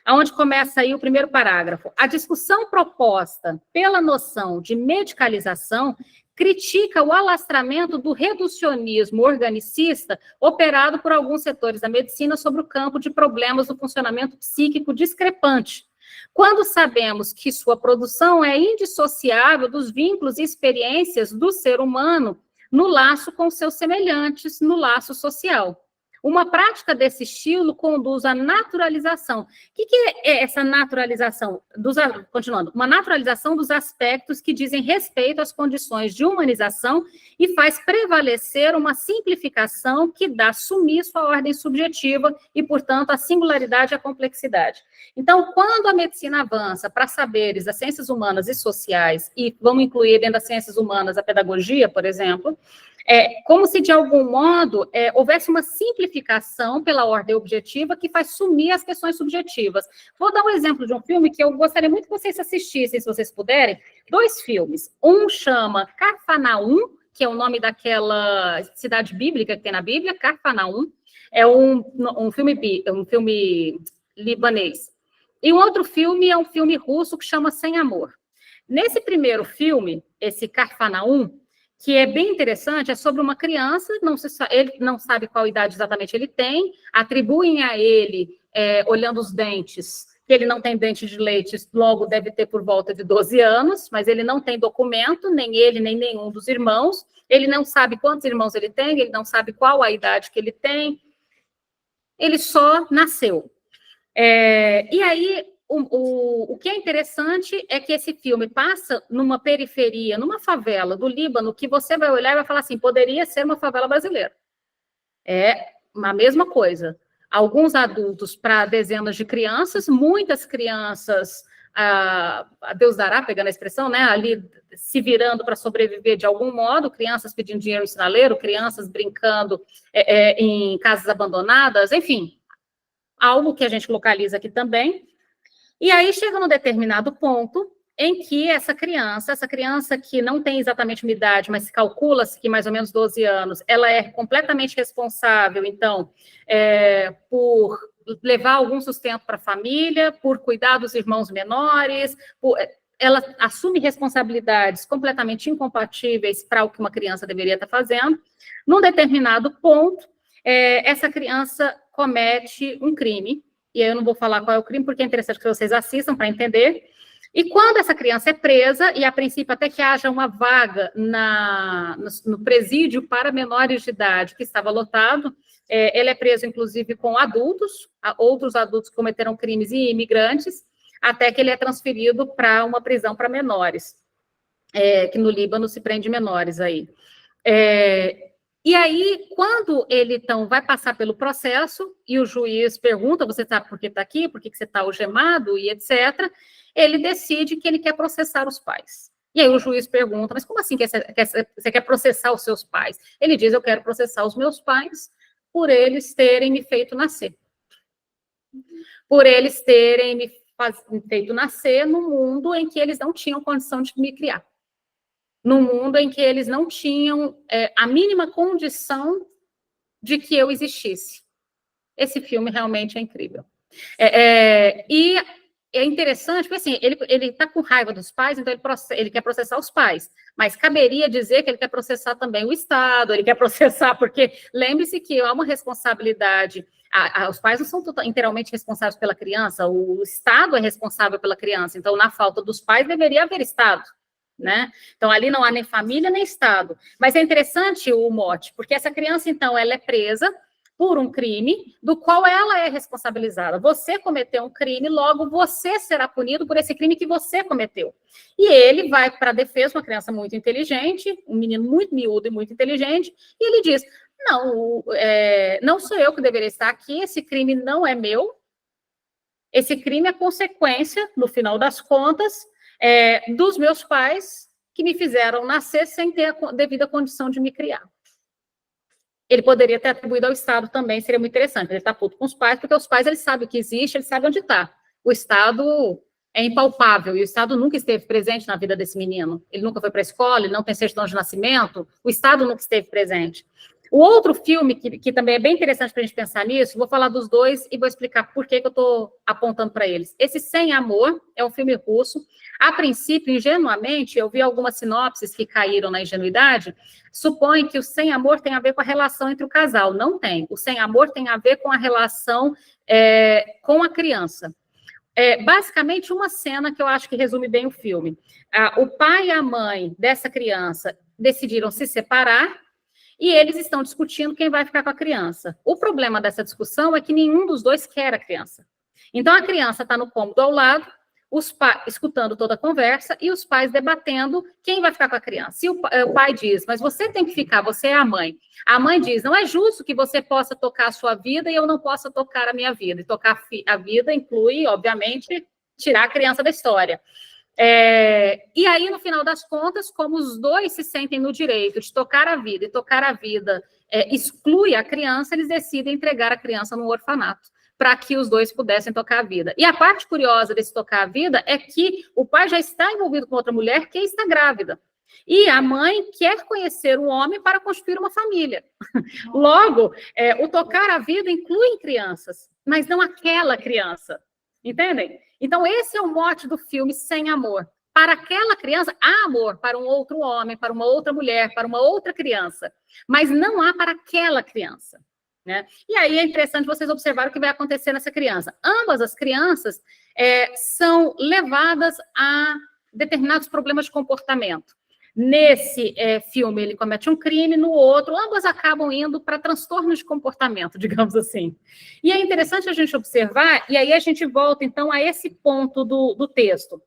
onde começa aí o primeiro parágrafo. A discussão proposta pela noção de medicalização critica o alastramento do reducionismo organicista operado por alguns setores da medicina sobre o campo de problemas do funcionamento psíquico discrepante, quando sabemos que sua produção é indissociável dos vínculos e experiências do ser humano no laço com seus semelhantes, no laço social. Uma prática desse estilo conduz à naturalização. O que é essa naturalização? Continuando, uma naturalização dos aspectos que dizem respeito às condições de humanização e faz prevalecer uma simplificação que dá sumiço à ordem subjetiva e, portanto, à singularidade e à complexidade. Então, quando a medicina avança para saberes das ciências humanas e sociais, e vamos incluir dentro das ciências humanas a pedagogia, por exemplo, como se, de algum modo, houvesse uma simplificação pela ordem objetiva que faz sumir as questões subjetivas. Vou dar um exemplo de um filme que eu gostaria muito que vocês assistissem, se vocês puderem. 2 filmes. Um chama Cafarnaum, que é o nome daquela cidade bíblica que tem na Bíblia, Cafarnaum. É um filme libanês. E um outro filme é um filme russo que chama Sem Amor. Nesse primeiro filme, esse Cafarnaum, que é bem interessante, é sobre uma criança, ele não sabe qual idade exatamente ele tem, atribuem a ele, olhando os dentes, que ele não tem dente de leite, logo deve ter por volta de 12 anos, mas ele não tem documento, nem ele, nem nenhum dos irmãos, ele não sabe quantos irmãos ele tem, ele não sabe qual a idade que ele tem, ele só nasceu. E aí, o que é interessante é que esse filme passa numa periferia, numa favela do Líbano, que você vai olhar e vai falar assim, poderia ser uma favela brasileira. É a mesma coisa. alguns adultos para dezenas de crianças, muitas crianças, a Deus dará, pegando a expressão, né, ali se virando para sobreviver de algum modo, crianças pedindo dinheiro no sinaleiro, crianças brincando em casas abandonadas, enfim, algo que a gente localiza aqui também. E aí chega num determinado ponto em que essa criança que não tem exatamente uma idade, mas calcula-se que mais ou menos 12 anos, ela é completamente responsável, então, por levar algum sustento para a família, por cuidar dos irmãos menores, ela assume responsabilidades completamente incompatíveis para o que uma criança deveria estar fazendo. Num determinado ponto, essa criança comete um crime, e eu não vou falar qual é o crime, porque é interessante que vocês assistam para entender. E quando essa criança é presa, e a princípio até que haja uma vaga no presídio para menores de idade, que estava lotado, ele é preso, inclusive, com adultos, outros adultos que cometeram crimes e imigrantes, até que ele é transferido para uma prisão para menores, que no Líbano se prende menores aí. E aí, quando ele, então, vai passar pelo processo, e o juiz pergunta, você sabe por que está aqui, por que você está algemado, e etc., ele decide que ele quer processar os pais. E aí o juiz pergunta, mas como assim que você quer processar os seus pais? Ele diz, eu quero processar os meus pais por eles terem me feito nascer. Por eles terem me feito nascer num mundo em que eles não tinham condição de me criar. Num mundo em que eles não tinham a mínima condição de que eu existisse. Esse filme realmente é incrível. E é interessante, porque assim, ele está com raiva dos pais, então ele quer processar os pais, mas caberia dizer que ele quer processar também o Estado, ele quer processar, porque lembre-se que há uma responsabilidade, os pais não são inteiramente responsáveis pela criança, o Estado é responsável pela criança, então na falta dos pais deveria haver Estado, né? Então ali não há nem família nem Estado, mas é interessante o mote, porque essa criança então ela é presa por um crime do qual ela é responsabilizada. Você cometeu um crime, logo você será punido por esse crime que você cometeu. E ele vai para a defesa, uma criança muito inteligente, um menino muito miúdo e muito inteligente, e ele diz, não sou eu que deveria estar aqui, esse crime não é meu, esse crime é consequência, no final das contas, dos meus pais que me fizeram nascer sem ter a devida condição de me criar. Ele poderia ter atribuído ao Estado também, seria muito interessante. Ele está puto com os pais, porque os pais, eles sabem o que existe, eles sabem onde está. O Estado é impalpável, e o Estado nunca esteve presente na vida desse menino. Ele nunca foi para a escola, ele não tem certidão de nascimento, o Estado nunca esteve presente. O outro filme, que também é bem interessante para a gente pensar nisso, vou falar dos dois e vou explicar por que eu estou apontando para eles. Esse Sem Amor é um filme russo. A princípio, ingenuamente, eu vi algumas sinopses que caíram na ingenuidade, supõe que o Sem Amor tem a ver com a relação entre o casal. Não tem. O Sem Amor tem a ver com a relação com a criança. Basicamente, uma cena que eu acho que resume bem o filme. O pai e a mãe dessa criança decidiram se separar, e eles estão discutindo quem vai ficar com a criança. O problema dessa discussão é que nenhum dos dois quer a criança. Então, a criança está no cômodo ao lado, os pais escutando toda a conversa, e os pais debatendo quem vai ficar com a criança. E o pai diz, mas você tem que ficar, você é a mãe. A mãe diz, não é justo que você possa tocar a sua vida e eu não possa tocar a minha vida. E tocar a vida inclui, obviamente, tirar a criança da história. E aí, no final das contas, como os dois se sentem no direito de tocar a vida, e tocar a vida exclui a criança, eles decidem entregar a criança num orfanato, para que os dois pudessem tocar a vida. E a parte curiosa desse tocar a vida é que o pai já está envolvido com outra mulher que está grávida. E a mãe quer conhecer um homem para constituir uma família. Logo, o tocar a vida inclui crianças, mas não aquela criança. Entendem? Então, esse é o mote do filme Sem Amor. Para aquela criança, há amor para um outro homem, para uma outra mulher, para uma outra criança, mas não há para aquela criança. Né? E aí é interessante vocês observarem o que vai acontecer nessa criança. Ambas as crianças são levadas a determinados problemas de comportamento. Nesse filme, ele comete um crime, no outro, ambas acabam indo para transtornos de comportamento, digamos assim. E é interessante a gente observar, e aí a gente volta, então, a esse ponto do texto,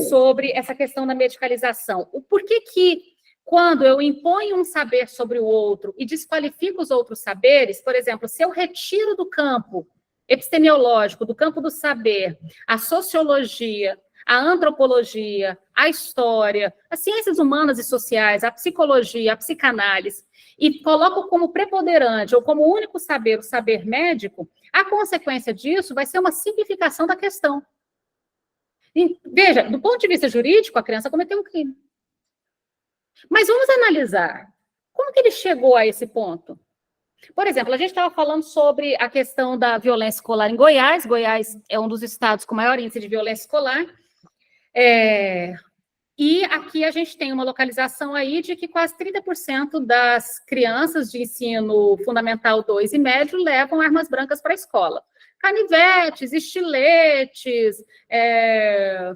sobre essa questão da medicalização. O porquê que quando eu imponho um saber sobre o outro e desqualifico os outros saberes, por exemplo, se eu retiro do campo epistemológico, do campo do saber, a sociologia, a antropologia, a história, as ciências humanas e sociais, a psicologia, a psicanálise, e coloco como preponderante ou como único saber o saber médico, a consequência disso vai ser uma simplificação da questão. E, veja, do ponto de vista jurídico, a criança cometeu um crime. Mas vamos analisar. Como que ele chegou a esse ponto? Por exemplo, a gente estava falando sobre a questão da violência escolar em Goiás. Goiás é um dos estados com maior índice de violência escolar. E aqui a gente tem uma localização aí de que quase 30% das crianças de ensino fundamental 2 e médio levam armas brancas para a escola. Canivetes, estiletes,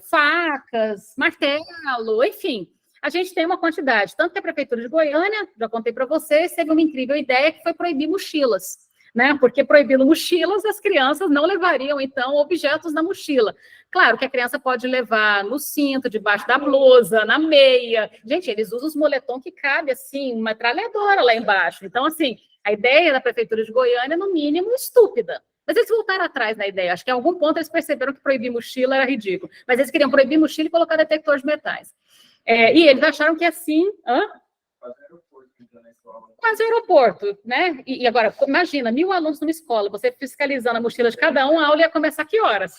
facas, martelo, enfim. A gente tem uma quantidade. Tanto que a Prefeitura de Goiânia, já contei para vocês, teve uma incrível ideia que foi proibir mochilas, né? Porque proibindo mochilas, as crianças não levariam, então, objetos na mochila. Claro que a criança pode levar no cinto, debaixo da blusa, na meia. Gente, eles usam os moletom que cabe, assim, uma metralhadora lá embaixo. Então, assim, a ideia da Prefeitura de Goiânia, no mínimo, estúpida. Mas eles voltaram atrás na ideia. Acho que em algum ponto eles perceberam que proibir mochila era ridículo. Mas eles queriam proibir mochila e colocar detector de metais. E eles acharam que assim... Quase aeroporto, né? E agora, imagina, 1000 alunos numa escola, você fiscalizando a mochila de cada um, a aula ia começar que horas?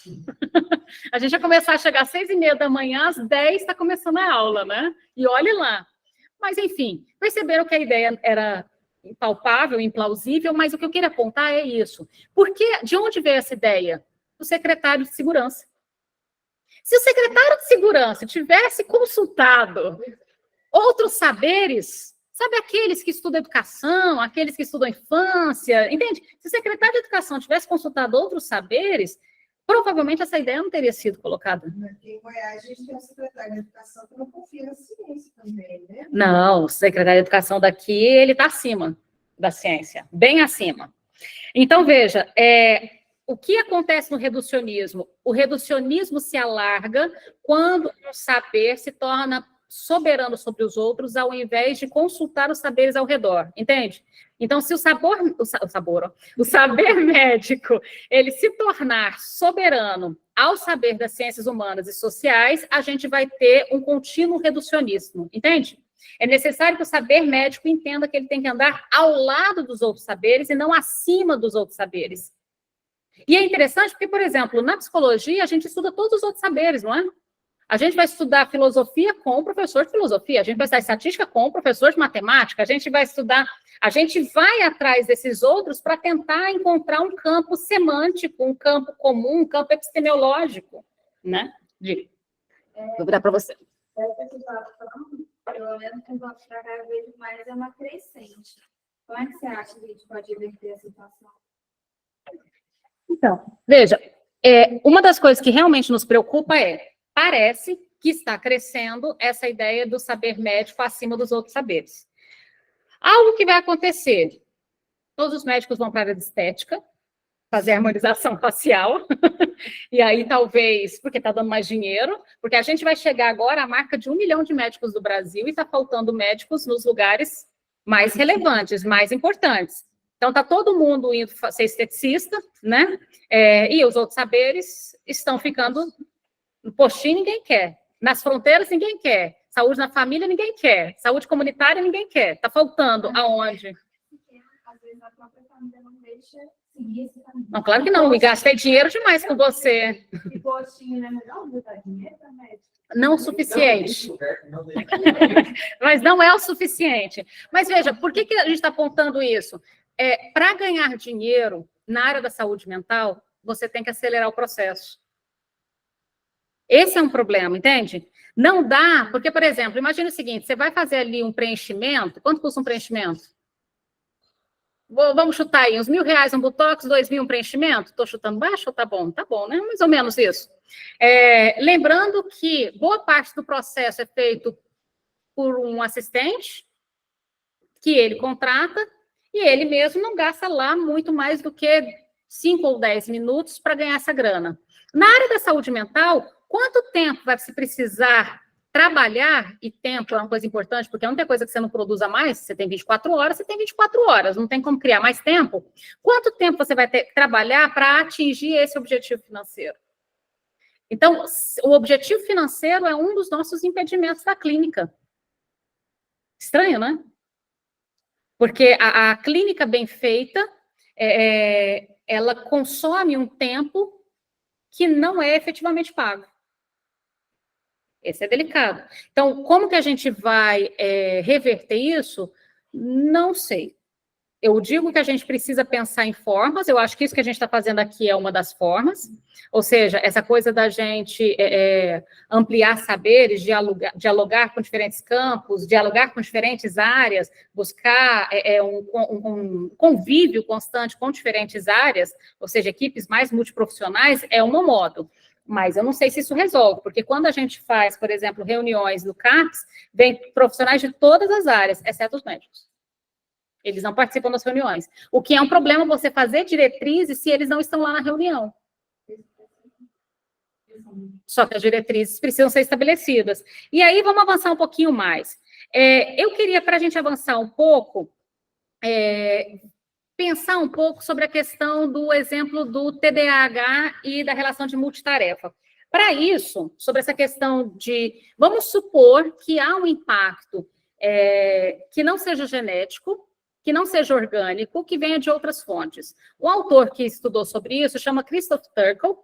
A gente ia começar a chegar às 6h30 da manhã, às 10 está começando a aula, né? E olhe lá. Mas, enfim, perceberam que a ideia era impalpável, implausível, mas o que eu queria apontar é isso. Porque, de onde veio essa ideia? Do secretário de Segurança. Se o secretário de Segurança tivesse consultado outros saberes, sabe, aqueles que estudam educação, aqueles que estudam infância, entende? Se o secretário de Educação tivesse consultado outros saberes, provavelmente essa ideia não teria sido colocada. Aqui em Goiás, a gente tem um secretário de Educação que não confia na ciência também, né? Não, o secretário de Educação daqui, ele está acima da ciência, bem acima. Então, veja, o que acontece no reducionismo? O reducionismo se alarga quando o saber se torna soberano sobre os outros, ao invés de consultar os saberes ao redor, entende? Então, se o saber médico, ele se tornar soberano ao saber das ciências humanas e sociais, a gente vai ter um contínuo reducionismo, entende? É necessário que o saber médico entenda que ele tem que andar ao lado dos outros saberes e não acima dos outros saberes. E é interessante porque, por exemplo, na psicologia, a gente estuda todos os outros saberes, não é? A gente vai estudar filosofia com o professor de filosofia, a gente vai estudar estatística com o professor de matemática, a gente vai atrás desses outros para tentar encontrar um campo semântico, um campo comum, um campo epistemológico, né? Vou virar para você. Pelo menos que eu vou para cada vez mais é uma crescente. Como é que você acha que a gente pode inverter a situação? Então, veja, uma das coisas que realmente nos preocupa parece que está crescendo essa ideia do saber médico acima dos outros saberes. Algo que vai acontecer, todos os médicos vão para a área de estética, fazer harmonização facial, e aí talvez, porque está dando mais dinheiro, porque a gente vai chegar agora à marca de 1 milhão de médicos do Brasil e está faltando médicos nos lugares mais relevantes, mais importantes. Então, está todo mundo indo ser esteticista, né? E os outros saberes estão ficando... No postinho, ninguém quer. Nas fronteiras, ninguém quer. Saúde na família, ninguém quer. Saúde comunitária, ninguém quer. Está faltando aonde? Às vezes a própria família não deixa seguir esse caminho. Não, claro que não. Me gastei dinheiro demais com você. E postinho, né? Melhor botar dinheiro para médico. Não o suficiente. Mas não é o suficiente. Mas veja, por que a gente está apontando isso? Para ganhar dinheiro na área da saúde mental, você tem que acelerar o processo. Esse é um problema, entende? Não dá, porque, por exemplo, imagine o seguinte, você vai fazer ali um preenchimento, quanto custa um preenchimento? Vamos chutar aí, uns R$1.000 um botox, 2.000 um preenchimento? Estou chutando baixo ou tá bom? Tá bom, né? Mais ou menos isso. Lembrando que boa parte do processo é feito por um assistente, que ele contrata, e ele mesmo não gasta lá muito mais do que 5 ou 10 minutos para ganhar essa grana. Na área da saúde mental, quanto tempo vai se precisar trabalhar, e tempo é uma coisa importante, porque a única coisa que você não produz a mais, você tem 24 horas, você tem 24 horas, não tem como criar mais tempo. Quanto tempo você vai ter que trabalhar para atingir esse objetivo financeiro? Então, o objetivo financeiro é um dos nossos impedimentos da clínica. Estranho, né? Porque a clínica bem feita, ela consome um tempo que não é efetivamente pago. Esse é delicado. Então, como que a gente vai reverter isso? Não sei. Eu digo que a gente precisa pensar em formas, eu acho que isso que a gente está fazendo aqui é uma das formas, ou seja, essa coisa da gente ampliar saberes, dialogar com diferentes campos, dialogar com diferentes áreas, buscar um convívio constante com diferentes áreas, ou seja, equipes mais multiprofissionais, é um modo. Mas eu não sei se isso resolve, porque quando a gente faz, por exemplo, reuniões no CAPS, vem profissionais de todas as áreas, exceto os médicos. Eles não participam das reuniões. O que é um problema você fazer diretrizes se eles não estão lá na reunião. Só que as diretrizes precisam ser estabelecidas. E aí, vamos avançar um pouquinho mais. Eu queria, para a gente avançar um pouco, pensar um pouco sobre a questão do exemplo do TDAH e da relação de multitarefa. Para isso, sobre essa questão de... Vamos supor que há um impacto que não seja genético, que não seja orgânico, que venha de outras fontes. O autor que estudou sobre isso chama Christoph Turkel.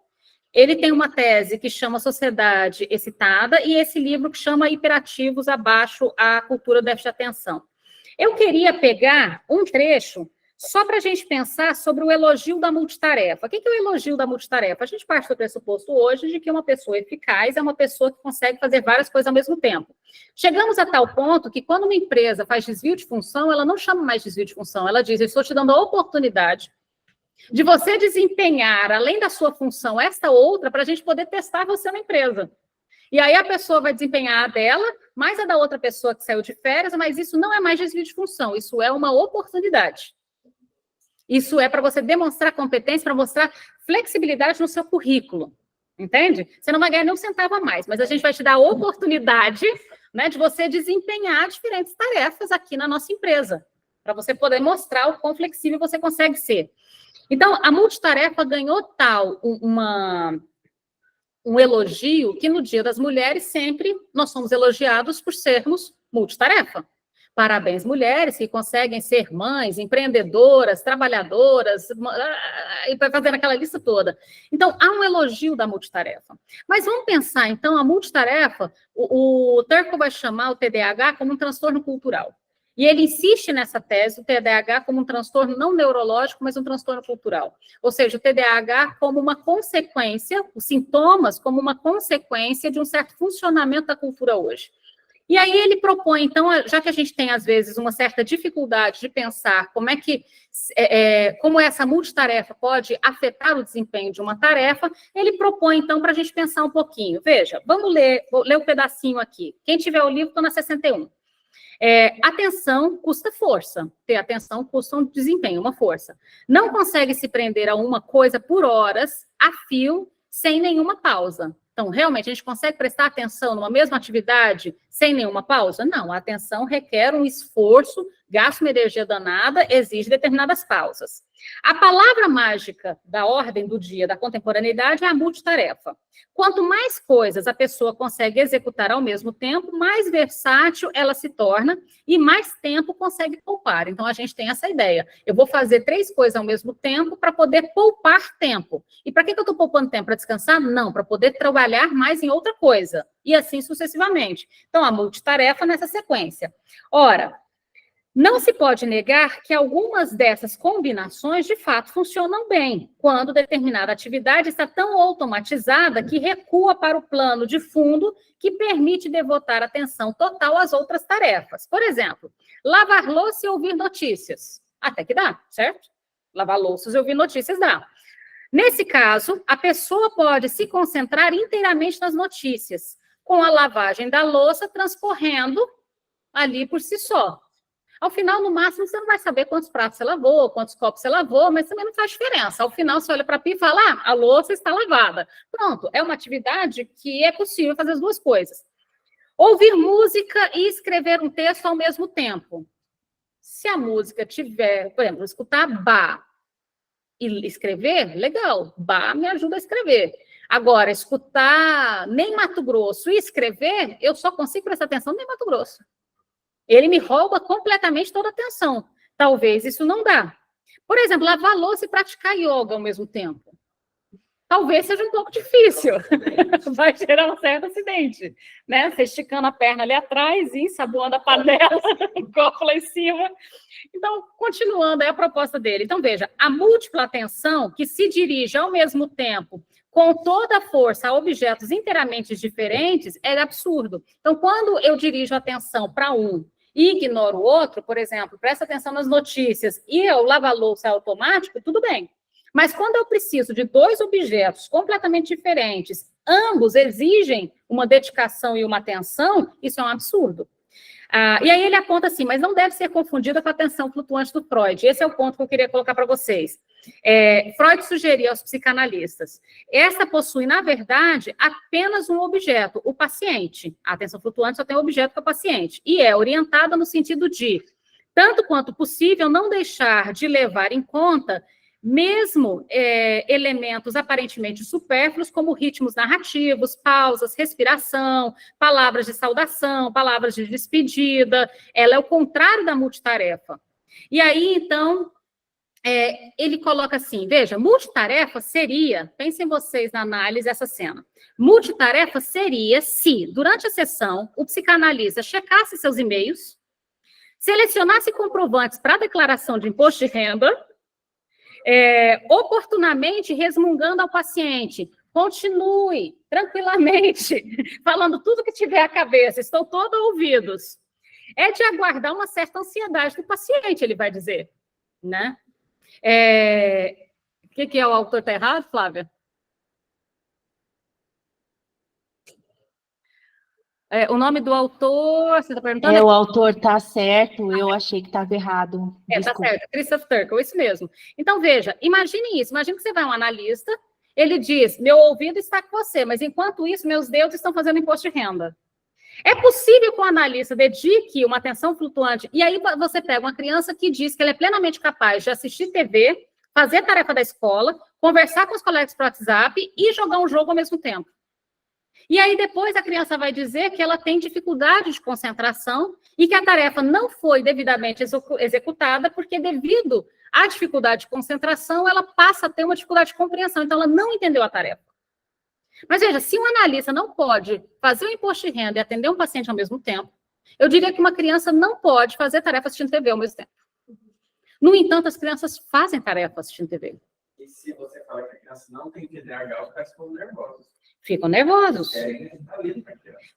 Ele tem uma tese que chama Sociedade Excitada e esse livro que chama Hiperativos Abaixo a Cultura do Déficit de Atenção. Eu queria pegar um trecho só para a gente pensar sobre o elogio da multitarefa. O que é o elogio da multitarefa? A gente parte do pressuposto hoje de que uma pessoa eficaz é uma pessoa que consegue fazer várias coisas ao mesmo tempo. Chegamos a tal ponto que quando uma empresa faz desvio de função, ela não chama mais desvio de função, ela diz, eu estou te dando a oportunidade de você desempenhar, além da sua função, esta outra, para a gente poder testar você na empresa. E aí a pessoa vai desempenhar a dela, mais a da outra pessoa que saiu de férias, mas isso não é mais desvio de função, isso é uma oportunidade. Isso é para você demonstrar competência, para mostrar flexibilidade no seu currículo, entende? Você não vai ganhar nem um centavo a mais, mas a gente vai te dar a oportunidade, né, de você desempenhar diferentes tarefas aqui na nossa empresa, para você poder mostrar o quão flexível você consegue ser. Então, a multitarefa ganhou tal um elogio que no Dia das Mulheres sempre nós somos elogiados por sermos multitarefa. Parabéns, mulheres que conseguem ser mães, empreendedoras, trabalhadoras, e vai fazendo aquela lista toda. Então, há um elogio da multitarefa. Mas vamos pensar, então, a multitarefa, o Turkel vai chamar o TDAH como um transtorno cultural. E ele insiste nessa tese, o TDAH como um transtorno não neurológico, mas um transtorno cultural. Ou seja, o TDAH como uma consequência, os sintomas como uma consequência de um certo funcionamento da cultura hoje. E aí ele propõe, então, já que a gente tem, às vezes, uma certa dificuldade de pensar como essa multitarefa pode afetar o desempenho de uma tarefa, ele propõe, então, para a gente pensar um pouquinho. Veja, vou ler um pedacinho aqui. Quem tiver o livro, estou na 61. Atenção custa força. Ter atenção custa um desempenho, uma força. Não consegue se prender a uma coisa por horas, a fio, sem nenhuma pausa. Então, realmente, a gente consegue prestar atenção numa mesma atividade sem nenhuma pausa? Não, a atenção requer um esforço, gasta uma energia danada, exige determinadas pausas. A palavra mágica da ordem do dia, da contemporaneidade, é a multitarefa. Quanto mais coisas a pessoa consegue executar ao mesmo tempo, mais versátil ela se torna e mais tempo consegue poupar. Então, a gente tem essa ideia. Eu vou fazer 3 coisas ao mesmo tempo para poder poupar tempo. E para que eu estou poupando tempo? Para descansar? Não, para poder trabalhar mais em outra coisa. E assim sucessivamente. Então, a multitarefa nessa sequência. Ora, não se pode negar que algumas dessas combinações, de fato, funcionam bem, quando determinada atividade está tão automatizada que recua para o plano de fundo que permite devotar atenção total às outras tarefas. Por exemplo, lavar louça e ouvir notícias. Até que dá, certo? Lavar louças e ouvir notícias dá. Nesse caso, a pessoa pode se concentrar inteiramente nas notícias, com a lavagem da louça transcorrendo ali por si só. Ao final, no máximo, você não vai saber quantos pratos você lavou, quantos copos você lavou, mas também não faz diferença. Ao final, você olha para a pia e fala, a louça está lavada. Pronto, é uma atividade que é possível fazer as duas coisas. Ouvir música e escrever um texto ao mesmo tempo. Se a música tiver, por exemplo, escutar Bach e escrever, legal, Bach me ajuda a escrever. Agora, escutar Ney Matogrosso e escrever, eu só consigo prestar atenção no Ney Matogrosso. Ele me rouba completamente toda a atenção. Talvez isso não dá. Por exemplo, lavar louça e praticar yoga ao mesmo tempo. Talvez seja um pouco difícil. Vai gerar um certo acidente, né? Você esticando a perna ali atrás e ensaboando a panela, o copo lá em cima. Então, continuando aí a proposta dele. Então, veja, a múltipla atenção que se dirige ao mesmo tempo com toda a força a objetos inteiramente diferentes é absurdo. Então, quando eu dirijo a atenção para um e ignoro o outro, por exemplo, presta atenção nas notícias e eu lavo a louça automático, tudo bem. Mas quando eu preciso de dois objetos completamente diferentes, ambos exigem uma dedicação e uma atenção, isso é um absurdo. E aí ele aponta assim, mas não deve ser confundida com a atenção flutuante do Freud. Esse é o ponto que eu queria colocar para vocês. Freud sugeria aos psicanalistas, essa possui, na verdade, apenas um objeto, o paciente. A atenção flutuante só tem um objeto que é o paciente. E é orientada no sentido de, tanto quanto possível, não deixar de levar em conta mesmo elementos aparentemente supérfluos, como ritmos narrativos, pausas, respiração, palavras de saudação, palavras de despedida. Ela é o contrário da multitarefa. E aí, então, ele coloca assim, veja, multitarefa seria, pensem vocês na análise dessa cena, multitarefa seria se, durante a sessão, o psicanalista checasse seus e-mails, selecionasse comprovantes para a declaração de imposto de renda, oportunamente resmungando ao paciente, continue tranquilamente, falando tudo que tiver à cabeça, estou todo ouvidos. É de aguardar uma certa ansiedade do paciente, ele vai dizer, né? O que é o autor está errado, Flávia? O nome do autor, você está perguntando? O autor está certo, eu achei que estava errado. Está certo, Christoph Turkel, isso mesmo. Então, veja, imagine isso, imagine que você vai a um analista, ele diz, meu ouvido está com você, mas enquanto isso, meus dedos estão fazendo imposto de renda. É possível que o analista dedique uma atenção flutuante, e aí você pega uma criança que diz que ela é plenamente capaz de assistir TV, fazer tarefa da escola, conversar com os colegas por WhatsApp e jogar um jogo ao mesmo tempo. E aí depois a criança vai dizer que ela tem dificuldade de concentração e que a tarefa não foi devidamente executada porque devido à dificuldade de concentração, ela passa a ter uma dificuldade de compreensão, então ela não entendeu a tarefa. Mas veja, se um analista não pode fazer o imposto de renda e atender um paciente ao mesmo tempo, eu diria que uma criança não pode fazer tarefa assistindo TV ao mesmo tempo. No entanto, as crianças fazem tarefa assistindo TV. E se você fala que a criança não tem TDAH, os pais ficam nervosos. Ficam nervosos.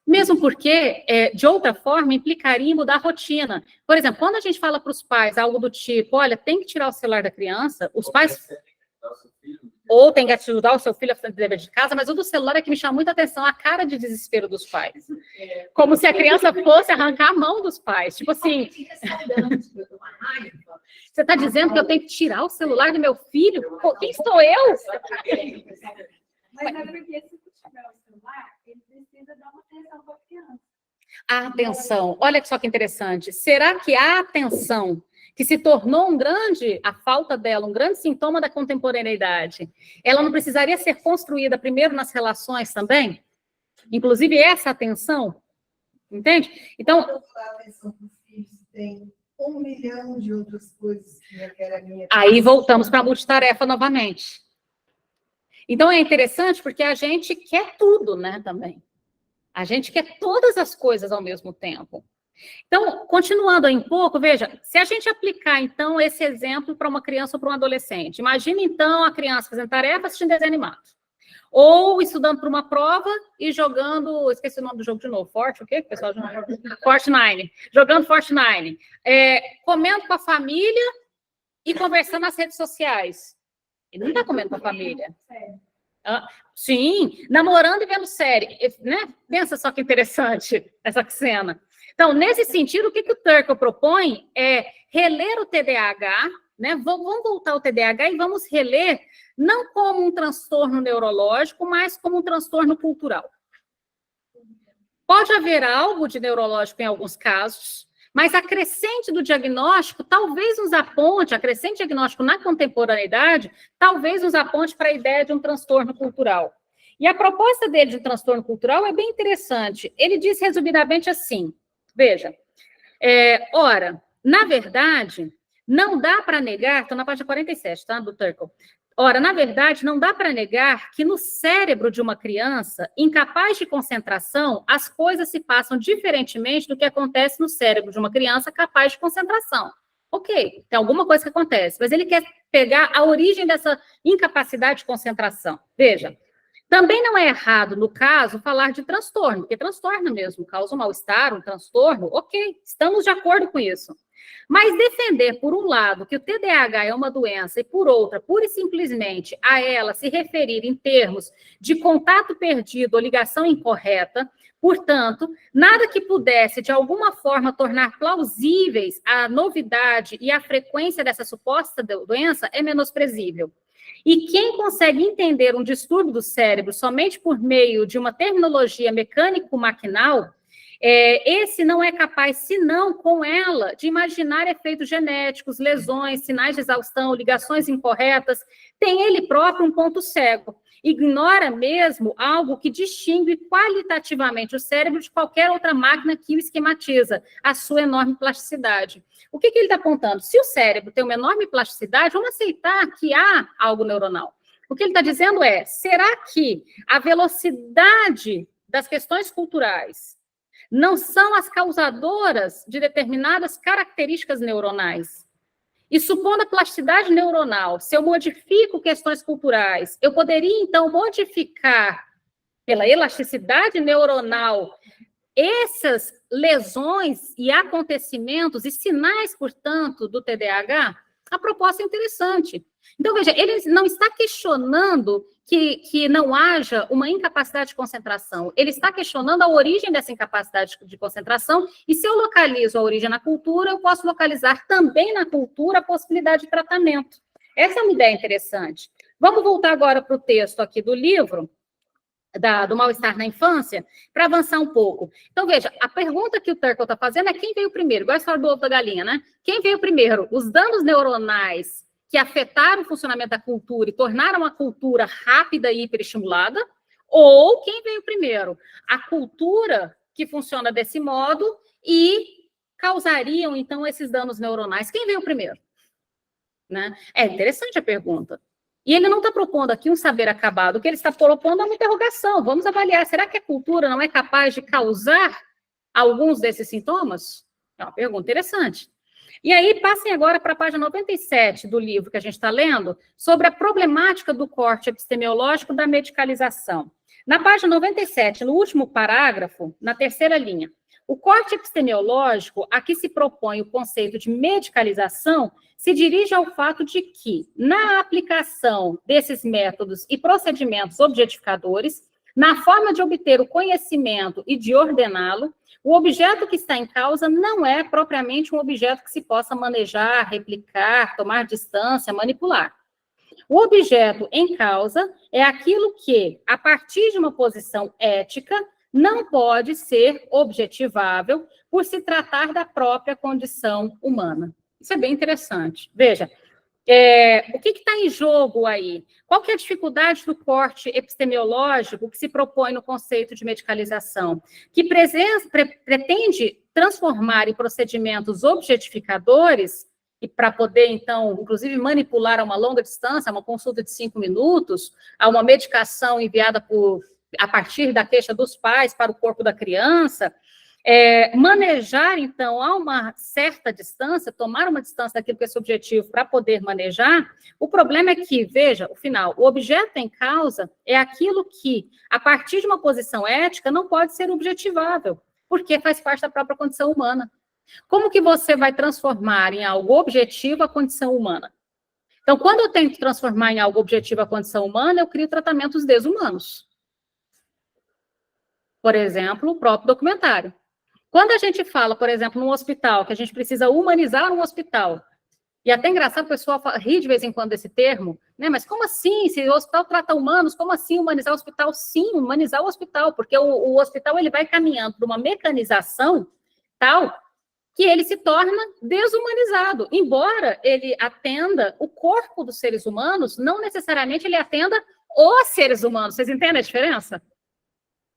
Mesmo porque, de outra forma, implicaria em mudar a rotina. Por exemplo, quando a gente fala para os pais algo do tipo, olha, tem que tirar o celular da criança, os pais... Ou tem que ajudar o seu filho a fazer dever de casa, mas o do celular é que me chama muita atenção, a cara de desespero dos pais. Como se a criança fosse arrancar a mão dos pais. Tipo assim... Você está dizendo que eu tenho que tirar o celular do meu filho? Pô, quem sou eu? Mas é porque se tu tiver o celular, ele precisa dar uma atenção para a criança. A atenção. Olha só que interessante. Será que a atenção, que se tornou a falta dela, um grande sintoma da contemporaneidade, ela não precisaria ser construída primeiro nas relações também? Inclusive essa atenção? Entende? Então... A atenção dos filhos tem 1 milhão de outras coisas que requerem a minha... Aí voltamos para a multitarefa novamente. Então, é interessante porque a gente quer tudo, né, também. A gente quer todas as coisas ao mesmo tempo. Então, continuando aí um pouco, veja, se a gente aplicar, então, esse exemplo para uma criança ou para um adolescente, imagine, então, a criança fazendo tarefa assistindo desenho animado. Ou estudando para uma prova e jogando, esqueci o nome do jogo de novo, Forte, o quê? O pessoal joga Fortnite. Jogando Fortnite. Comendo com a família e conversando nas redes sociais. Ele não está comendo com a família. Sim, namorando e vendo série, né? Pensa só que interessante essa cena. Então, nesse sentido, o que o Turkel propõe é reler o TDAH, né? Vamos voltar ao TDAH e vamos reler não como um transtorno neurológico, mas como um transtorno cultural. Pode haver algo de neurológico em alguns casos, mas a crescente do diagnóstico talvez nos aponte, a crescente diagnóstico na contemporaneidade, talvez nos aponte para a ideia de um transtorno cultural. E a proposta dele de um transtorno cultural é bem interessante. Ele diz resumidamente assim, veja, ora, na verdade, não dá para negar, estou na página 47, tá, do Turkle. Ora, na verdade, não dá para negar que no cérebro de uma criança incapaz de concentração, as coisas se passam diferentemente do que acontece no cérebro de uma criança capaz de concentração. Ok, tem alguma coisa que acontece, mas ele quer pegar a origem dessa incapacidade de concentração. Veja, também não é errado, no caso, falar de transtorno, porque transtorna mesmo, causa um mal-estar, um transtorno, ok, estamos de acordo com isso. Mas defender, por um lado, que o TDAH é uma doença e, por outra, pura e simplesmente a ela se referir em termos de contato perdido ou ligação incorreta, portanto, nada que pudesse, de alguma forma, tornar plausíveis a novidade e a frequência dessa suposta doença é menosprezível. E quem consegue entender um distúrbio do cérebro somente por meio de uma terminologia mecânico-maquinal, esse não é capaz, senão com ela, de imaginar efeitos genéticos, lesões, sinais de exaustão, ligações incorretas, tem ele próprio um ponto cego. Ignora mesmo algo que distingue qualitativamente o cérebro de qualquer outra máquina que o esquematiza, a sua enorme plasticidade. O que ele está apontando? Se o cérebro tem uma enorme plasticidade, vamos aceitar que há algo neuronal. O que ele está dizendo é, será que a velocidade das questões culturais não são as causadoras de determinadas características neuronais? E supondo a plasticidade neuronal, se eu modifico questões culturais, eu poderia, então, modificar, pela elasticidade neuronal, essas lesões e acontecimentos e sinais, portanto, do TDAH? A proposta é interessante. Então, veja, ele não está questionando que não haja uma incapacidade de concentração. Ele está questionando a origem dessa incapacidade de concentração, e se eu localizo a origem na cultura, eu posso localizar também na cultura a possibilidade de tratamento. Essa é uma ideia interessante. Vamos voltar agora para o texto aqui do livro, do mal-estar na infância, para avançar um pouco. Então, veja, a pergunta que o Turkle está fazendo é quem veio primeiro, igual a história do ovo da galinha, né? Quem veio primeiro? Os danos neuronais que afetaram o funcionamento da cultura e tornaram a cultura rápida e hiperestimulada, ou quem veio primeiro? A cultura que funciona desse modo e causariam, então, esses danos neuronais. Quem veio primeiro? Né? É interessante a pergunta. E ele não está propondo aqui um saber acabado, o que ele está propondo é uma interrogação. Vamos avaliar, será que a cultura não é capaz de causar alguns desses sintomas? É uma pergunta interessante. E aí, passem agora para a página 97 do livro que a gente está lendo, sobre a problemática do corte epistemológico da medicalização. Na página 97, no último parágrafo, na terceira linha, o corte epistemológico a que se propõe o conceito de medicalização se dirige ao fato de que, na aplicação desses métodos e procedimentos objetificadores, na forma de obter o conhecimento e de ordená-lo, o objeto que está em causa não é propriamente um objeto que se possa manejar, replicar, tomar distância, manipular. O objeto em causa é aquilo que, a partir de uma posição ética, não pode ser objetivável por se tratar da própria condição humana. Isso é bem interessante. Veja, o que está em jogo aí? Qual que é a dificuldade do corte epistemológico que se propõe no conceito de medicalização? Que pretende transformar em procedimentos objetificadores, e para poder, então, inclusive, manipular a uma longa distância, a uma consulta de 5 minutos, a uma medicação enviada a partir da queixa dos pais para o corpo da criança, manejar, então, a uma certa distância, tomar uma distância daquilo que é subjetivo para poder manejar. O problema é que, veja, o final, o objeto em causa é aquilo que, a partir de uma posição ética, não pode ser objetivável, porque faz parte da própria condição humana. Como que você vai transformar em algo objetivo a condição humana? Então, quando eu tento transformar em algo objetivo a condição humana, eu crio tratamentos desumanos. Por exemplo, o próprio documentário. Quando a gente fala, por exemplo, num hospital, que a gente precisa humanizar um hospital, E até engraçado, o pessoal ri de vez em quando desse termo, né? Mas como assim? Se o hospital trata humanos, como assim humanizar o hospital? Sim, humanizar o hospital, porque o hospital ele vai caminhando para uma mecanização tal que ele se torna desumanizado. Embora ele atenda o corpo dos seres humanos, não necessariamente ele atenda os seres humanos. Vocês entendem a diferença?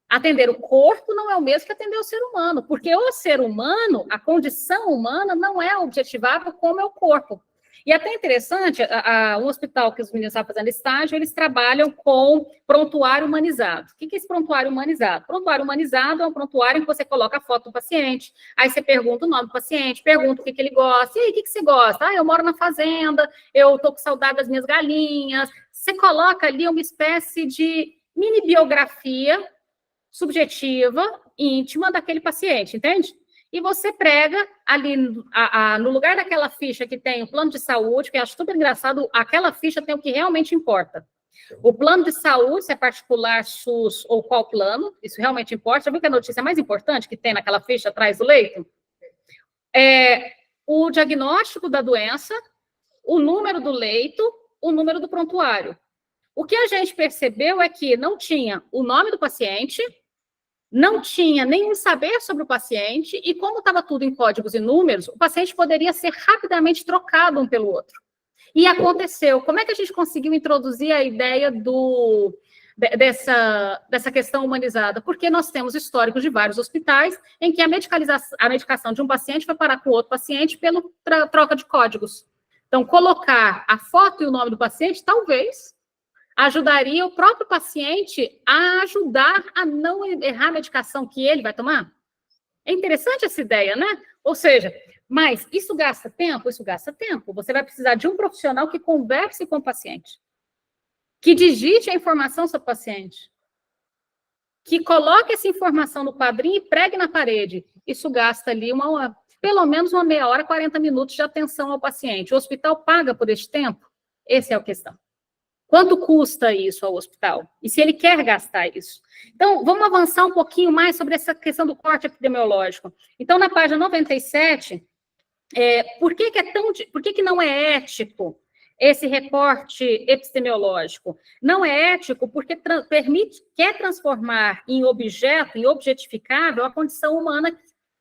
Atender o corpo não é o mesmo que atender o ser humano, porque o ser humano, a condição humana, não é objetivável como é o corpo. E até interessante, um hospital que os meninos estavam fazendo estágio, eles trabalham com prontuário humanizado. O que é esse prontuário humanizado? Prontuário humanizado é um prontuário em que você coloca a foto do paciente, aí você pergunta o nome do paciente, pergunta o que ele gosta, e aí, o que você gosta? Ah, eu moro na fazenda, eu estou com saudade das minhas galinhas. Você coloca ali uma espécie de mini biografia subjetiva, íntima daquele paciente, entende? E você prega ali no lugar daquela ficha que tem o plano de saúde, que eu acho super engraçado, aquela ficha tem o que realmente importa. O plano de saúde, se é particular, SUS ou qual plano, isso realmente importa. Já viu que a notícia mais importante que tem naquela ficha atrás do leito? É o diagnóstico da doença, o número do leito, o número do prontuário. O que a gente percebeu é que não tinha o nome do paciente, não tinha nenhum saber sobre o paciente, e como estava tudo em códigos e números, o paciente poderia ser rapidamente trocado um pelo outro. E aconteceu. Como é que a gente conseguiu introduzir a ideia dessa questão humanizada? Porque nós temos históricos de vários hospitais em que a medicação de um paciente foi parar com outro paciente pela troca de códigos. Então, colocar a foto e o nome do paciente, talvez ajudaria o próprio paciente a ajudar a não errar a medicação que ele vai tomar? É interessante essa ideia, né? Ou seja, mas isso gasta tempo? Isso gasta tempo. Você vai precisar de um profissional que converse com o paciente, que digite a informação sobre o paciente, que coloque essa informação no quadrinho e pregue na parede. Isso gasta ali pelo menos uma meia hora, 40 minutos de atenção ao paciente. O hospital paga por esse tempo? Essa é a questão. Quanto custa isso ao hospital? E se ele quer gastar isso? Então, vamos avançar um pouquinho mais sobre essa questão do corte epidemiológico. Então, na página 97, por que não é ético esse recorte epidemiológico? Não é ético porque quer transformar em objeto, em objetificável, a condição humana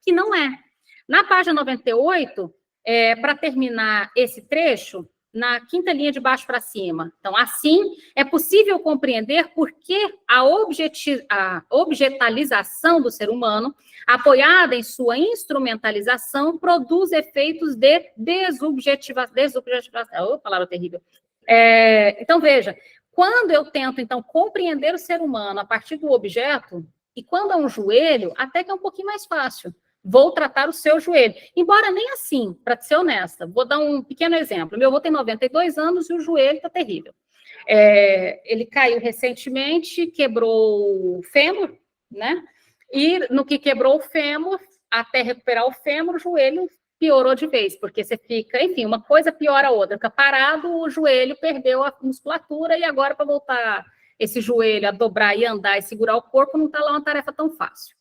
que não é. Na página 98, para terminar esse trecho, na quinta linha de baixo para cima. Então, assim, é possível compreender por que a objetalização do ser humano, apoiada em sua instrumentalização, produz efeitos de desubjetivação. Palavra terrível. Então, veja, quando eu tento, então, compreender o ser humano a partir do objeto, e quando é um joelho, até que é um pouquinho mais fácil. Vou tratar o seu joelho. Embora nem assim, para ser honesta. Vou dar um pequeno exemplo. Meu avô tem 92 anos e o joelho está terrível. Ele caiu recentemente, quebrou o fêmur, né? E no que quebrou o fêmur, até recuperar o fêmur, o joelho piorou de vez, porque você fica, enfim, uma coisa piora a outra. Fica parado, o joelho perdeu a musculatura e agora para voltar esse joelho a dobrar e andar e segurar o corpo não está lá uma tarefa tão fácil.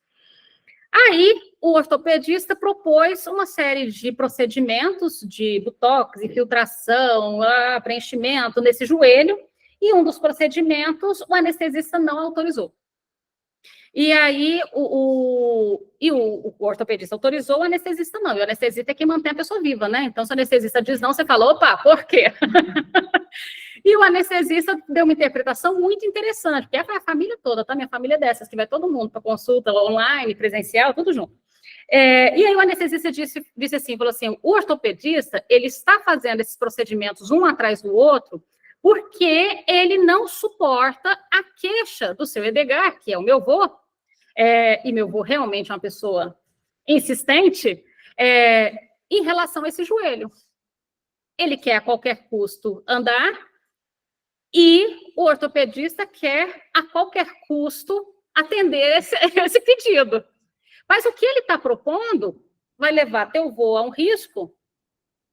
Aí, o ortopedista propôs uma série de procedimentos de botox, infiltração, preenchimento nesse joelho, e um dos procedimentos o anestesista não autorizou. E aí, o ortopedista autorizou, o anestesista não. E o anestesista é quem mantém a pessoa viva, né? Então, se o anestesista diz não, você fala, opa, por quê? E o anestesista deu uma interpretação muito interessante, porque é a família toda, tá? Minha família é dessas, que vai todo mundo para consulta online, presencial, tudo junto. E aí o anestesista disse assim, falou assim, o ortopedista, ele está fazendo esses procedimentos um atrás do outro, porque ele não suporta a queixa do seu Edgar, que é o meu avô, e meu avô realmente é uma pessoa insistente, em relação a esse joelho. Ele quer a qualquer custo andar, e o ortopedista quer, a qualquer custo, atender esse pedido. Mas o que ele está propondo vai levar teu avô a um risco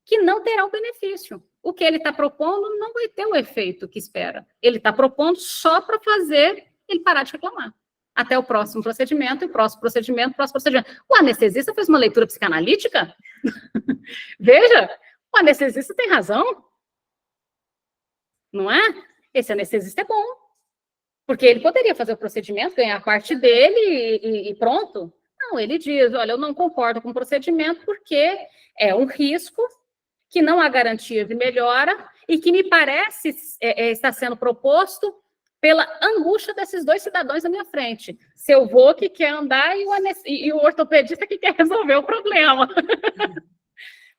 que não terá o benefício. O que ele está propondo não vai ter o efeito que espera. Ele está propondo só para fazer ele parar de reclamar. Até o próximo procedimento, e próximo procedimento, próximo procedimento. O anestesista fez uma leitura psicanalítica? Veja, o O anestesista tem razão. Não é? Esse anestesista é bom. Porque ele poderia fazer o procedimento, ganhar a parte dele e pronto. Não, ele diz, olha, eu não concordo com o procedimento porque é um risco, que não há garantia de melhora e que me parece está sendo proposto pela angústia desses dois cidadãos na minha frente. Seu avô que quer andar e o ortopedista que quer resolver o problema.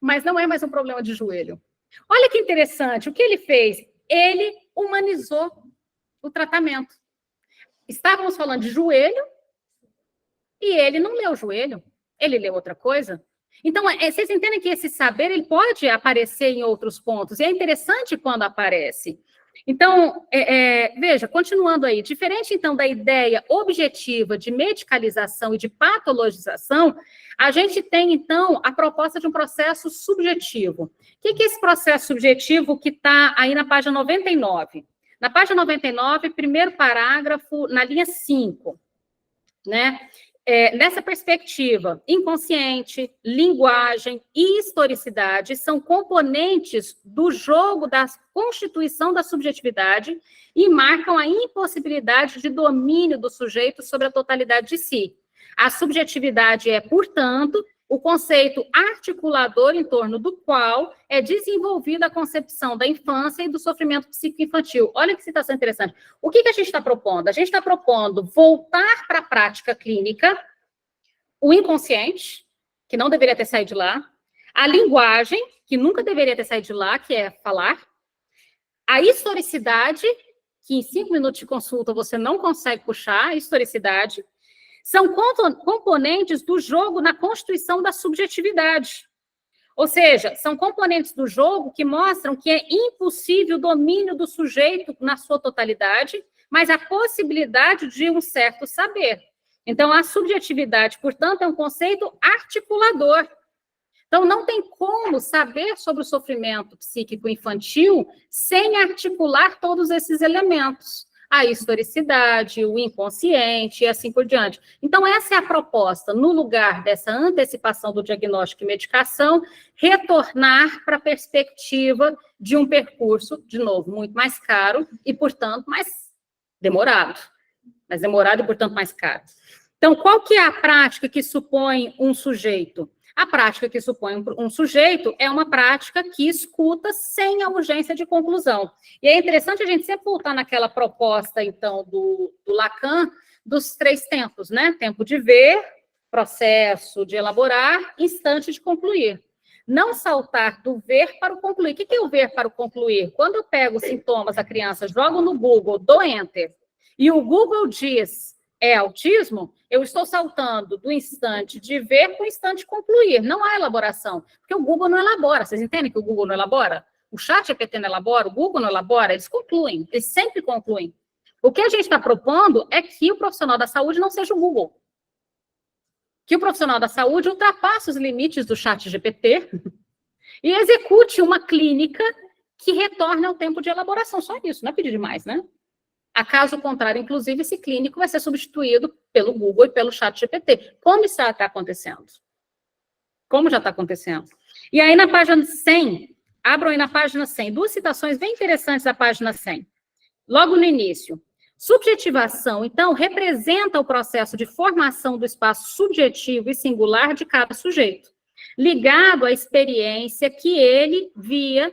Mas não é mais um problema de joelho. Olha que interessante, o que ele fez? Ele humanizou o tratamento. Estávamos falando de joelho e ele não leu joelho, ele leu outra coisa. Então, vocês entendem que esse saber ele pode aparecer em outros pontos, e é interessante quando aparece. Então, veja, continuando aí, diferente então da ideia objetiva de medicalização e de patologização, a gente tem então a proposta de um processo subjetivo. O que é esse processo subjetivo que está aí na página 99? Na página 99, primeiro parágrafo, na linha 5, né? Nessa perspectiva, inconsciente, linguagem e historicidade são componentes do jogo da constituição da subjetividade e marcam a impossibilidade de domínio do sujeito sobre a totalidade de si. A subjetividade é, portanto, o conceito articulador em torno do qual é desenvolvida a concepção da infância e do sofrimento psicoinfantil. Olha que citação interessante. O que a gente está propondo? A gente está propondo voltar para a prática clínica, o inconsciente, que não deveria ter saído de lá, a linguagem, que nunca deveria ter saído de lá, que é falar, a historicidade, que em 5 minutos de consulta você não consegue puxar, a historicidade, são componentes do jogo na constituição da subjetividade. Ou seja, são componentes do jogo que mostram que é impossível o domínio do sujeito na sua totalidade, mas a possibilidade de um certo saber. Então, a subjetividade, portanto, é um conceito articulador. Então, não tem como saber sobre o sofrimento psíquico infantil sem articular todos esses elementos. A historicidade, o inconsciente e assim por diante. Então, essa é a proposta, no lugar dessa antecipação do diagnóstico e medicação, retornar para a perspectiva de um percurso, de novo, muito mais caro e, portanto, mais demorado. Mais demorado e, portanto, mais caro. Então, qual que é a prática que supõe um sujeito? A prática que supõe um sujeito é uma prática que escuta sem a urgência de conclusão. E é interessante a gente sempre voltar naquela proposta, então, do Lacan, dos 3 tempos, né? Tempo de ver, processo de elaborar, instante de concluir. Não saltar do ver para o concluir. O que é o ver para o concluir? Quando eu pego os sintomas da criança, jogo no Google, dou Enter, e o Google diz é autismo, eu estou saltando do instante de ver para o instante de concluir. Não há elaboração, porque o Google não elabora. Vocês entendem que o Google não elabora? O ChatGPT não elabora, o Google não elabora, eles concluem, eles sempre concluem. O que a gente está propondo é que o profissional da saúde não seja o Google. Que o profissional da saúde ultrapasse os limites do ChatGPT e execute uma clínica que retorne ao tempo de elaboração. Só isso, não é pedir demais, né? A caso contrário, inclusive, esse clínico vai ser substituído pelo Google e pelo ChatGPT. Como isso está acontecendo? Como já está acontecendo? E aí, na página 100, abram aí na página 100, 2 citações bem interessantes da página 100. Logo no início. Subjetivação, então, representa o processo de formação do espaço subjetivo e singular de cada sujeito, ligado à experiência que ele, via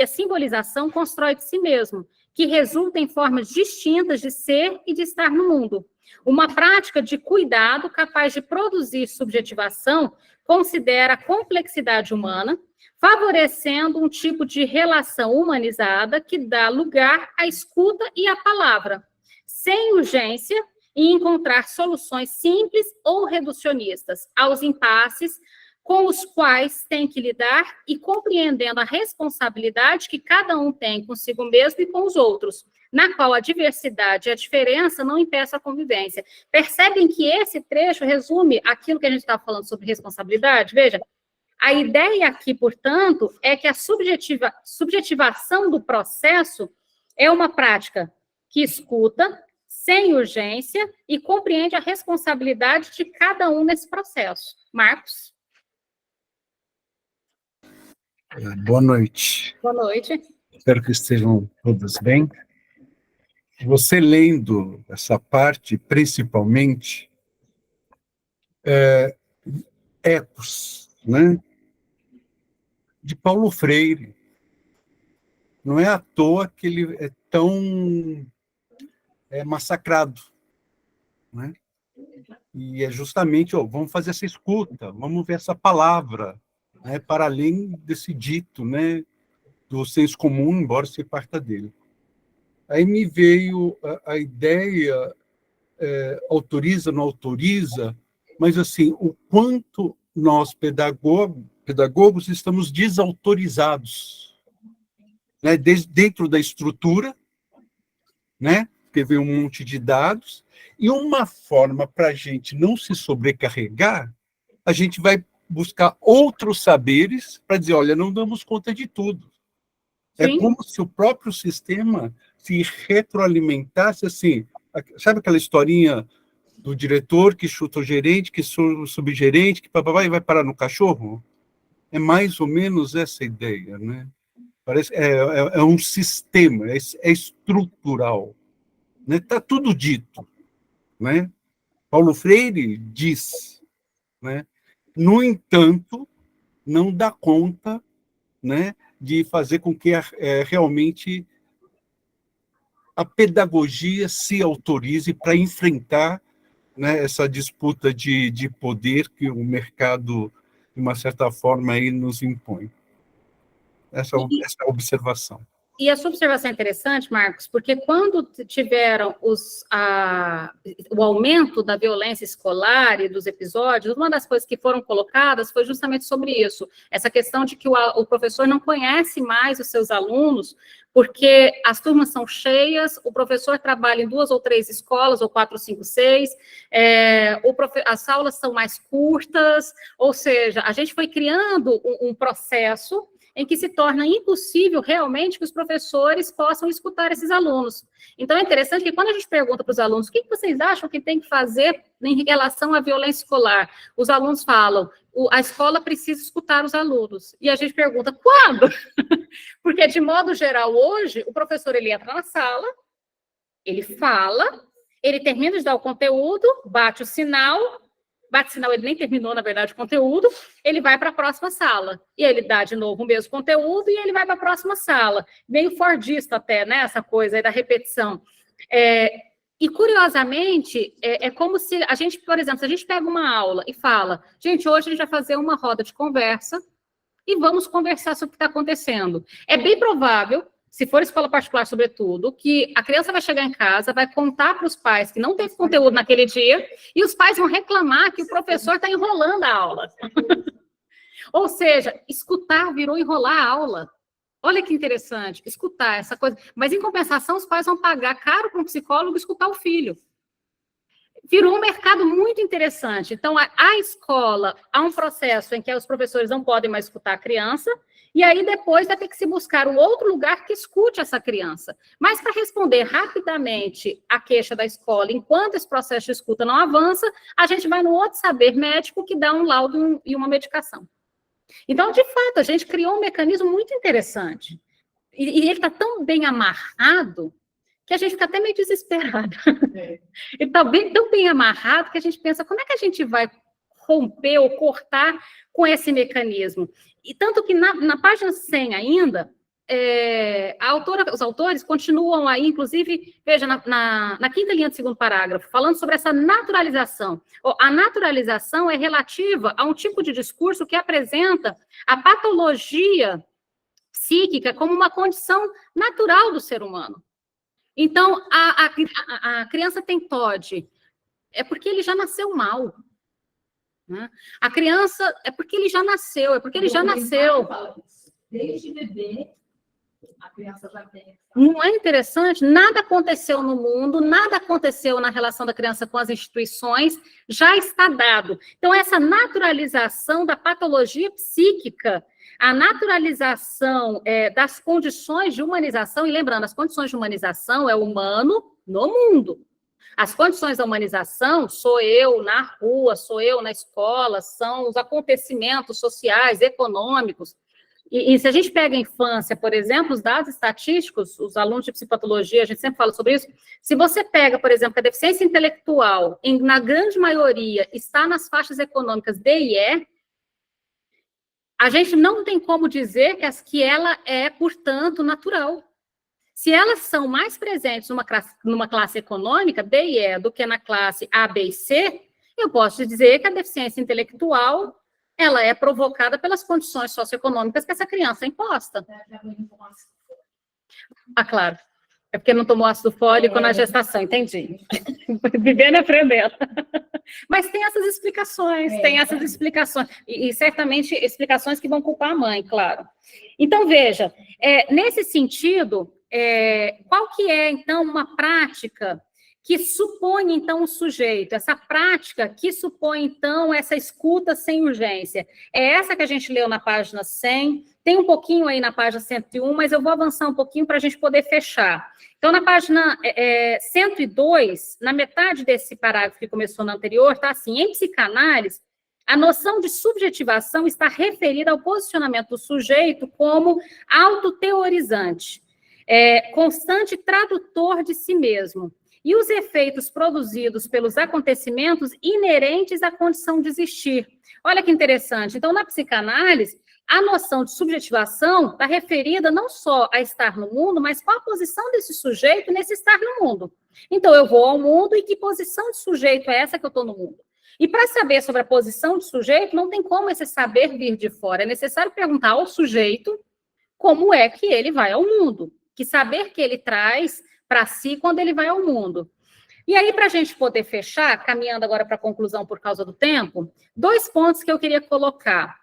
simbolização, constrói de si mesmo, que resulta em formas distintas de ser e de estar no mundo. Uma prática de cuidado capaz de produzir subjetivação considera a complexidade humana, favorecendo um tipo de relação humanizada que dá lugar à escuta e à palavra, sem urgência em encontrar soluções simples ou reducionistas aos impasses com os quais tem que lidar e compreendendo a responsabilidade que cada um tem consigo mesmo e com os outros, na qual a diversidade e a diferença não impeçam a convivência. Percebem que esse trecho resume aquilo que a gente estava falando sobre responsabilidade? Veja, a ideia aqui, portanto, é que a subjetivação do processo é uma prática que escuta, sem urgência, e compreende a responsabilidade de cada um nesse processo. Marcos? Boa noite. Boa noite. Espero que estejam todos bem. Você lendo essa parte, principalmente, epos, né? De Paulo Freire. Não é à toa que ele é tão massacrado, né? E é justamente, vamos fazer essa escuta, vamos ver essa palavra, né, para além desse dito, né, do senso comum, embora se parta dele. Aí me veio a ideia, autoriza, não autoriza, mas assim, o quanto nós, pedagogos, estamos desautorizados, né, dentro da estrutura, né, teve um monte de dados, e uma forma para a gente não se sobrecarregar, a gente vai buscar outros saberes para dizer, olha, não damos conta de tudo. Sim. É como se o próprio sistema se retroalimentasse assim, sabe aquela historinha do diretor que chuta o gerente, que o subgerente, que vai parar no cachorro? É mais ou menos essa ideia, né? Parece, é um sistema, é estrutural. Está tudo dito, né? Paulo Freire diz, né? No entanto, não dá conta, né, de fazer com que realmente a pedagogia se autorize para enfrentar, né, essa disputa de poder que o mercado, de uma certa forma, aí nos impõe. Essa é a observação. E a sua observação é interessante, Marcos, porque quando tiveram o aumento da violência escolar e dos episódios, uma das coisas que foram colocadas foi justamente sobre isso, essa questão de que o professor não conhece mais os seus alunos, porque as turmas são cheias, o professor trabalha em 2 ou 3 escolas, ou 4, 5, 6, as aulas são mais curtas, ou seja, a gente foi criando um processo em que se torna impossível realmente que os professores possam escutar esses alunos. Então, é interessante que quando a gente pergunta para os alunos o que vocês acham que tem que fazer em relação à violência escolar, os alunos falam, a escola precisa escutar os alunos. E a gente pergunta, quando? Porque, de modo geral, hoje, o professor ele entra na sala, ele fala, ele termina de dar o conteúdo, bate o sinal, ele nem terminou, na verdade, o conteúdo, ele vai para a próxima sala. E ele dá de novo o mesmo conteúdo e ele vai para a próxima sala. Meio fordista até, né, essa coisa aí da repetição. E, curiosamente, é como se a gente, por exemplo, se a gente pega uma aula e fala, gente, hoje a gente vai fazer uma roda de conversa e vamos conversar sobre o que está acontecendo. É bem provável, se for escola particular, sobretudo, que a criança vai chegar em casa, vai contar para os pais que não teve conteúdo naquele dia, e os pais vão reclamar que o professor está enrolando a aula. Ou seja, escutar virou enrolar a aula. Olha que interessante, escutar essa coisa. Mas, em compensação, os pais vão pagar caro para um psicólogo escutar o filho. Virou um mercado muito interessante. Então, a escola, há um processo em que os professores não podem mais escutar a criança, e aí depois vai ter que se buscar um outro lugar que escute essa criança. Mas, para responder rapidamente a queixa da escola, enquanto esse processo de escuta não avança, a gente vai no outro saber médico que dá um laudo e uma medicação. Então, de fato, a gente criou um mecanismo muito interessante. E ele está tão bem amarrado que a gente fica até meio desesperado. Ele está tão bem amarrado que a gente pensa, como é que a gente vai romper ou cortar com esse mecanismo? E tanto que na página 100 ainda, os autores continuam aí, inclusive, veja, na 5ª linha do 2º parágrafo, falando sobre essa naturalização. A naturalização é relativa a um tipo de discurso que apresenta a patologia psíquica como uma condição natural do ser humano. Então, a criança tem TOD, é porque ele já nasceu mal. Né? A criança, é porque ele já nasceu, Desde bebê, a criança já tem. Não é interessante? Nada aconteceu no mundo, nada aconteceu na relação da criança com as instituições, já está dado. Então, essa naturalização da patologia psíquica, a naturalização das condições de humanização, e lembrando, as condições de humanização é humano no mundo. As condições da humanização, sou eu na rua, sou eu na escola, são os acontecimentos sociais, econômicos. E se a gente pega a infância, por exemplo, os dados estatísticos, os alunos de psicopatologia, a gente sempre fala sobre isso, se você pega, por exemplo, a deficiência intelectual, na grande maioria, está nas faixas econômicas D e E, a gente não tem como dizer que ela é, portanto, natural. Se elas são mais presentes numa classe econômica, D e E, do que na classe A, B e C, eu posso dizer que a deficiência intelectual ela é provocada pelas condições socioeconômicas que essa criança é imposta. Ah, claro. É porque não tomou ácido fólico na gestação, entendi. Vivendo e aprendendo. Mas tem essas explicações, e certamente explicações que vão culpar a mãe, claro. Então, veja, nesse sentido, qual que é, então, uma prática que supõe, então, o sujeito, essa prática que supõe, então, essa escuta sem urgência? É essa que a gente leu na página 100, tem um pouquinho aí na página 101, mas eu vou avançar um pouquinho para a gente poder fechar. Então, na página 102, na metade desse parágrafo que começou no anterior, está assim: em psicanálise, a noção de subjetivação está referida ao posicionamento do sujeito como autoteorizante, constante tradutor de si mesmo, e os efeitos produzidos pelos acontecimentos inerentes à condição de existir. Olha que interessante. Então, na psicanálise, a noção de subjetivação está referida não só a estar no mundo, mas qual a posição desse sujeito nesse estar no mundo. Então, eu vou ao mundo e que posição de sujeito é essa que eu estou no mundo? E para saber sobre a posição de sujeito, não tem como esse saber vir de fora. É necessário perguntar ao sujeito como é que ele vai ao mundo, que saber que ele traz para si quando ele vai ao mundo. E aí, para a gente poder fechar, caminhando agora para a conclusão por causa do tempo, 2 pontos que eu queria colocar.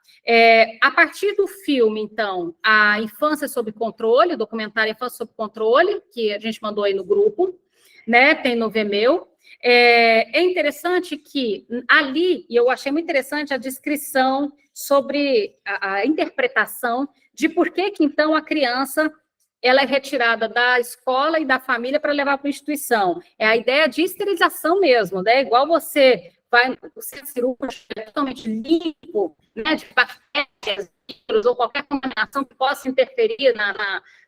A partir do filme, então, A Infância Sob Controle, o documentário Infância Sob Controle, que a gente mandou aí no grupo, né, tem no Vimeo. É interessante que ali, e eu achei muito interessante a descrição sobre a interpretação de por que, então, a criança ela é retirada da escola e da família para levar para a instituição. É a ideia de esterilização mesmo, né? Igual você vai no centro cirúrgico totalmente limpo, né, de bactérias, vírus ou qualquer contaminação que possa interferir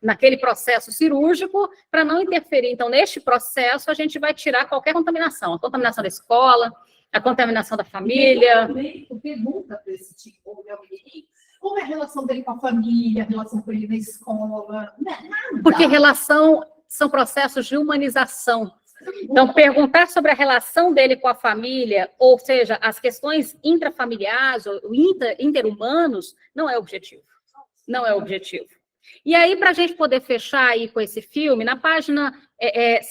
naquele processo cirúrgico, para não interferir. Então, neste processo, a gente vai tirar qualquer contaminação. A contaminação da escola, a contaminação da família. O médico pergunta para esse tipo, meu menino, como é a relação dele com a família, a relação com ele na escola, nada. Porque são processos de humanização. Então, perguntar sobre a relação dele com a família, ou seja, as questões intrafamiliares ou interhumanos, não é objetivo. Não é objetivo. E aí, para a gente poder fechar aí com esse filme, na página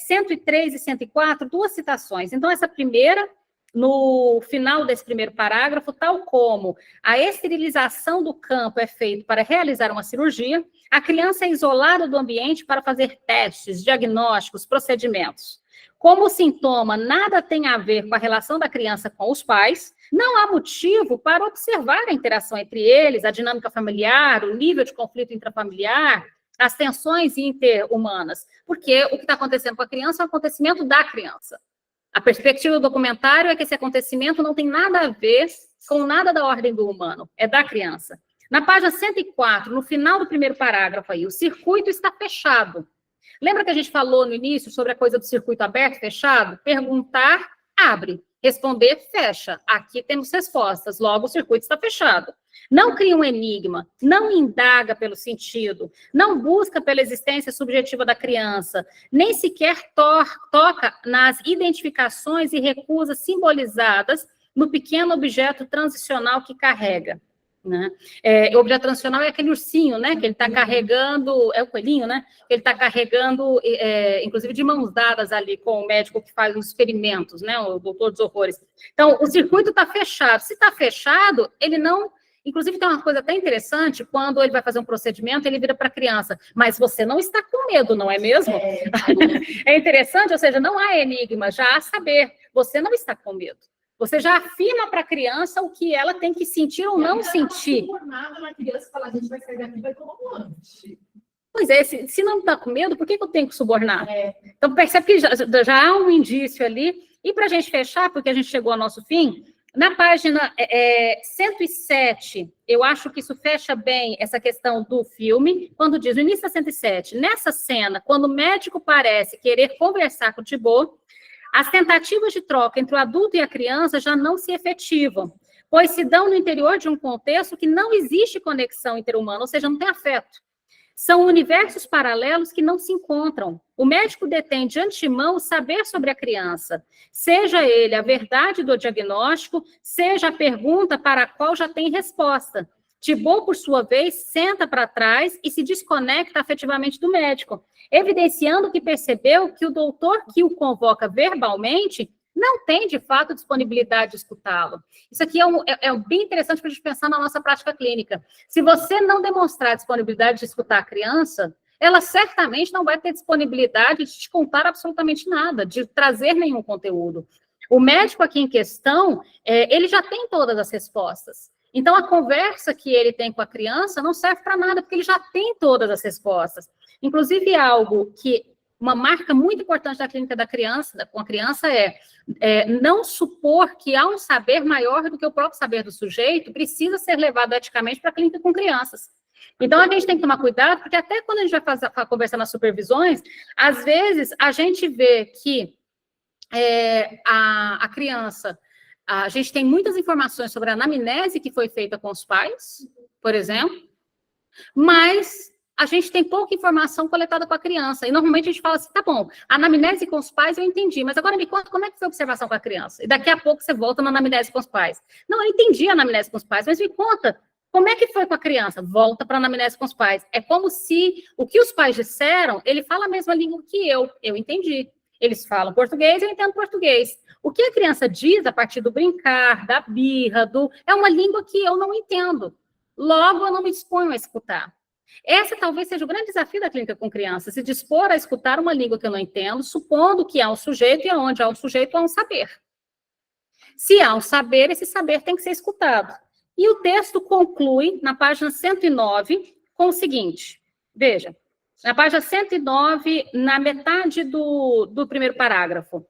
103 e 104, 2 citações. Então, essa primeira, no final desse primeiro parágrafo, tal como a esterilização do campo é feita para realizar uma cirurgia, a criança é isolada do ambiente para fazer testes, diagnósticos, procedimentos. Como o sintoma nada tem a ver com a relação da criança com os pais, não há motivo para observar a interação entre eles, a dinâmica familiar, o nível de conflito intrafamiliar, as tensões interhumanas, porque o que está acontecendo com a criança é um acontecimento da criança. A perspectiva do documentário é que esse acontecimento não tem nada a ver com nada da ordem do humano, é da criança. Na página 104, no final do primeiro parágrafo aí, o circuito está fechado. Lembra que a gente falou no início sobre a coisa do circuito aberto, fechado? Perguntar, abre. Responder, fecha. Aqui temos respostas, logo o circuito está fechado. Não cria um enigma, não indaga pelo sentido, não busca pela existência subjetiva da criança, nem sequer toca nas identificações e recusas simbolizadas no pequeno objeto transicional que carrega. Né? O objeto transicional é aquele ursinho, né, que ele está carregando, é o coelhinho, né, que ele está carregando, inclusive de mãos dadas ali com o médico que faz os experimentos, né, o doutor dos horrores. Então, o circuito está fechado. Se está fechado, ele não... Inclusive, tem uma coisa até interessante, quando ele vai fazer um procedimento, ele vira para a criança, mas você não está com medo, não é mesmo? É interessante, ou seja, não há enigma, já há saber, você não está com medo. Você já afirma para a criança o que ela tem que sentir ou não sentir. Na criança fala, a gente vai sair daqui e vai tomar um lanche. Pois é, se não está com medo, por que eu tenho que subornar? Então, percebe que já há um indício ali. E para a gente fechar, porque a gente chegou ao nosso fim, Na página 107, eu acho que isso fecha bem essa questão do filme, quando diz, no início da 107, nessa cena, quando o médico parece querer conversar com o Thibaut, as tentativas de troca entre o adulto e a criança já não se efetivam, pois se dão no interior de um contexto que não existe conexão interhumana, ou seja, não tem afeto. São universos paralelos que não se encontram. O médico detém de antemão o saber sobre a criança, seja ele a verdade do diagnóstico, seja a pergunta para a qual já tem resposta. Thibaut, por sua vez, senta para trás e se desconecta afetivamente do médico, evidenciando que percebeu que o doutor que o convoca verbalmente não tem, de fato, disponibilidade de escutá-lo. Isso aqui é bem interessante para a gente pensar na nossa prática clínica. Se você não demonstrar disponibilidade de escutar a criança, ela certamente não vai ter disponibilidade de te contar absolutamente nada, de trazer nenhum conteúdo. O médico aqui em questão, ele já tem todas as respostas. Então, a conversa que ele tem com a criança não serve para nada, porque ele já tem todas as respostas. Inclusive, algo que uma marca muito importante da clínica da criança, com a criança, é não supor que há um saber maior do que o próprio saber do sujeito, precisa ser levado eticamente para a clínica com crianças. Então, a gente tem que tomar cuidado, porque até quando a gente vai conversar nas supervisões, às vezes a gente vê que a criança, a gente tem muitas informações sobre a anamnese que foi feita com os pais, por exemplo, mas a gente tem pouca informação coletada com a criança. E normalmente a gente fala assim, tá bom, a anamnese com os pais eu entendi, mas agora me conta como é que foi a observação com a criança. E daqui a pouco você volta na anamnese com os pais. Não, eu entendi a anamnese com os pais, mas me conta como é que foi com a criança. Volta para a anamnese com os pais. É como se o que os pais disseram, ele fala a mesma língua que eu entendi. Eles falam português, eu entendo português. O que a criança diz a partir do brincar, da birra, é uma língua que eu não entendo. Logo, eu não me disponho a escutar. Esse talvez seja o grande desafio da clínica com criança, se dispor a escutar uma língua que eu não entendo, supondo que há um sujeito, e onde há um sujeito, há um saber. Se há um saber, esse saber tem que ser escutado. E o texto conclui, na página 109, com o seguinte, veja, na página 109, na metade do primeiro parágrafo,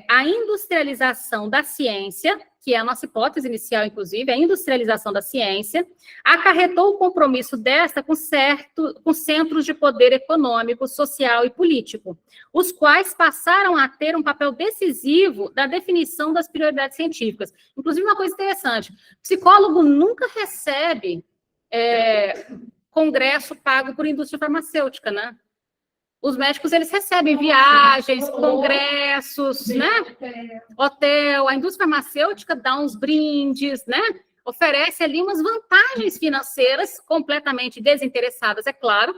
a industrialização da ciência, que é a nossa hipótese inicial, inclusive, a industrialização da ciência, acarretou o compromisso desta com centros de poder econômico, social e político, os quais passaram a ter um papel decisivo da definição das prioridades científicas. Inclusive, uma coisa interessante, psicólogo nunca recebe congresso pago por indústria farmacêutica, né? Os médicos, eles recebem viagens, congressos, né? Hotel. A indústria farmacêutica dá uns brindes, né? Oferece ali umas vantagens financeiras completamente desinteressadas, é claro,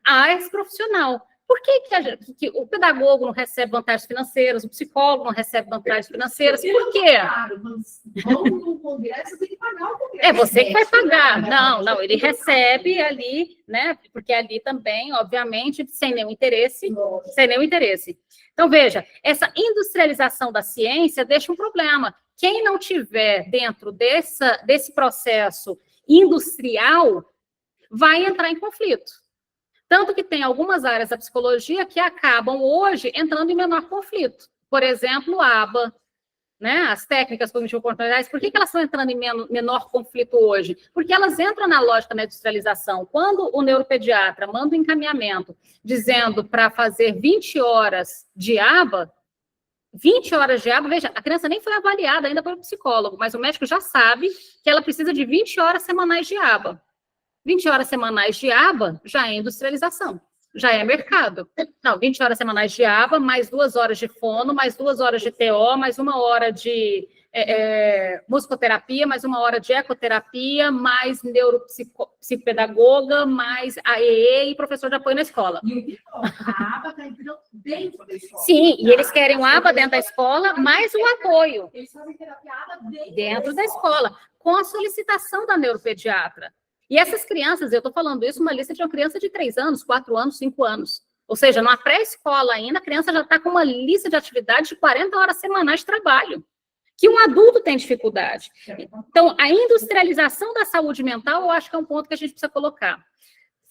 a esse profissional. Por que o pedagogo não recebe vantagens financeiras, o psicólogo não recebe vantagens financeiras? Por quê? Vamos no congresso, tem que pagar o congresso. É você que vai pagar. Não, ele recebe ali, né? Porque ali também, obviamente, sem nenhum interesse. Então, veja, essa industrialização da ciência deixa um problema. Quem não tiver dentro desse processo industrial vai entrar em conflito. Tanto que tem algumas áreas da psicologia que acabam hoje entrando em menor conflito. Por exemplo, a ABA, né? As técnicas cognitivo-comportamentais, por que elas estão entrando em menor conflito hoje? Porque elas entram na lógica da industrialização. Quando o neuropediatra manda um encaminhamento dizendo para fazer 20 horas de ABA, veja, a criança nem foi avaliada ainda pelo psicólogo, mas o médico já sabe que ela precisa de 20 horas semanais de ABA. 20 horas semanais de ABA já é industrialização, já é mercado. Não, 20 horas semanais de ABA, mais 2 horas de fono, mais 2 horas de TO, mais 1 hora de musicoterapia, mais 1 hora de ecoterapia, mais neuropsicopedagoga, mais AEE e professor de apoio na escola. E a aba está entrando dentro da escola. Sim, e eles querem o aba dentro da escola, mais o apoio. Eles fazem terapia aba dentro da escola, com a solicitação da neuropediatra. E essas crianças, eu estou falando isso, uma lista de uma criança de 3 anos, 4 anos, 5 anos. Ou seja, numa pré-escola ainda, a criança já está com uma lista de atividades de 40 horas semanais de trabalho, que um adulto tem dificuldade. Então, a industrialização da saúde mental, eu acho que é um ponto que a gente precisa colocar.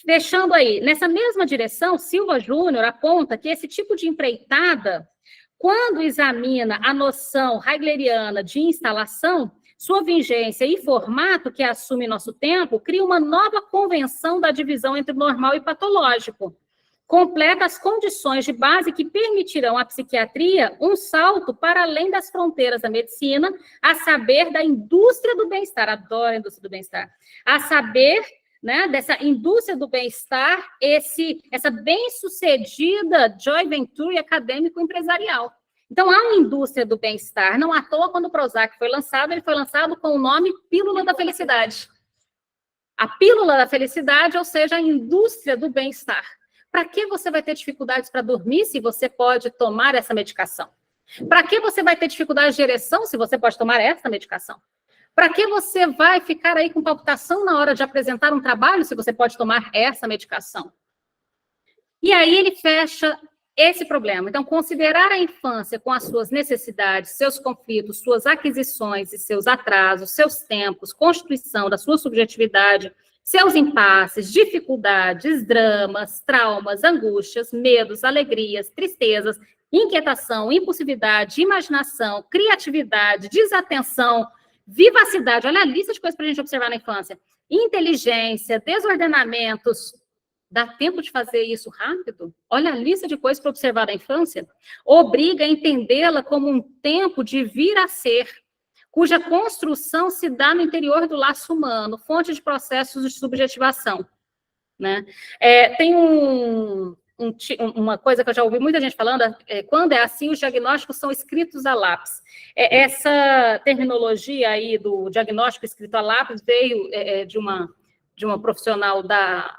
Deixando aí, nessa mesma direção, Silva Júnior aponta que esse tipo de empreitada quando examina a noção heigleriana de instalação, sua vigência e formato, que assume nosso tempo, cria uma nova convenção da divisão entre normal e patológico. Completa as condições de base que permitirão à psiquiatria um salto para além das fronteiras da medicina, a saber, da indústria do bem-estar. Adoro a indústria do bem-estar. A saber, né, dessa indústria do bem-estar, essa bem-sucedida joint venture acadêmico-empresarial. Então, há uma indústria do bem-estar. Não à toa, quando o Prozac foi lançado, ele foi lançado com o nome Pílula da Felicidade. A Pílula da Felicidade, ou seja, a indústria do bem-estar. Para que você vai ter dificuldades para dormir se você pode tomar essa medicação? Para que você vai ter dificuldade de ereção se você pode tomar essa medicação? Para que você vai ficar aí com palpitação na hora de apresentar um trabalho se você pode tomar essa medicação? E aí ele fecha esse problema. Então, considerar a infância com as suas necessidades, seus conflitos, suas aquisições e seus atrasos, seus tempos, constituição da sua subjetividade, seus impasses, dificuldades, dramas, traumas, angústias, medos, alegrias, tristezas, inquietação, impulsividade, imaginação, criatividade, desatenção, vivacidade, olha a lista de coisas para a gente observar na infância, inteligência, desordenamentos. Dá tempo de fazer isso rápido? Olha a lista de coisas para observar na infância. Obriga a entendê-la como um tempo de vir a ser, cuja construção se dá no interior do laço humano, fonte de processos de subjetivação. Né? Tem uma coisa que eu já ouvi muita gente falando, quando é assim, os diagnósticos são escritos a lápis. Essa terminologia aí do diagnóstico escrito a lápis veio de uma profissional da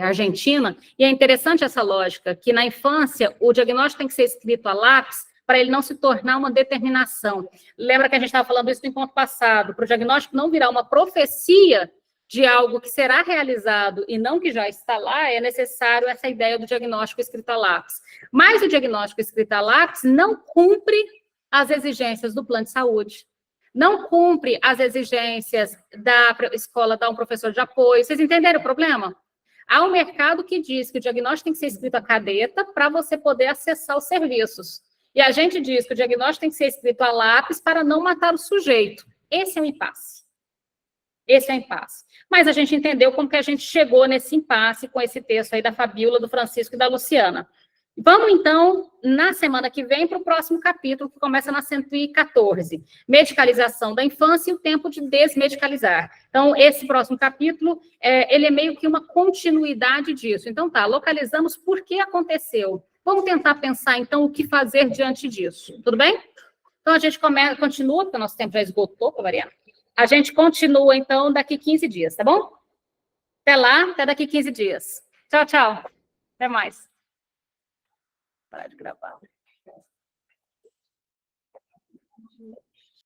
Argentina, e é interessante essa lógica, que na infância o diagnóstico tem que ser escrito a lápis para ele não se tornar uma determinação. Lembra que a gente estava falando isso no encontro passado, para o diagnóstico não virar uma profecia de algo que será realizado e não que já está lá, é necessário essa ideia do diagnóstico escrito a lápis. Mas o diagnóstico escrito a lápis não cumpre as exigências do plano de saúde, não cumpre as exigências da escola dar um professor de apoio. Vocês entenderam o problema? Há um mercado que diz que o diagnóstico tem que ser escrito a caneta para você poder acessar os serviços. E a gente diz que o diagnóstico tem que ser escrito a lápis para não matar o sujeito. Esse é o impasse. Esse é o impasse. Mas a gente entendeu como que a gente chegou nesse impasse com esse texto aí da Fabíola, do Francisco e da Luciana. Vamos, então, na semana que vem, para o próximo capítulo, que começa na 114. Medicalização da infância e o tempo de desmedicalizar. Então, esse próximo capítulo, ele é meio que uma continuidade disso. Então, tá, localizamos por que aconteceu. Vamos tentar pensar, então, o que fazer diante disso. Tudo bem? Então, a gente continua, porque o nosso tempo já esgotou, para variar. A gente continua, então, daqui 15 dias, tá bom? Até lá, até daqui 15 dias. Tchau, tchau. Até mais. Parar de gravar.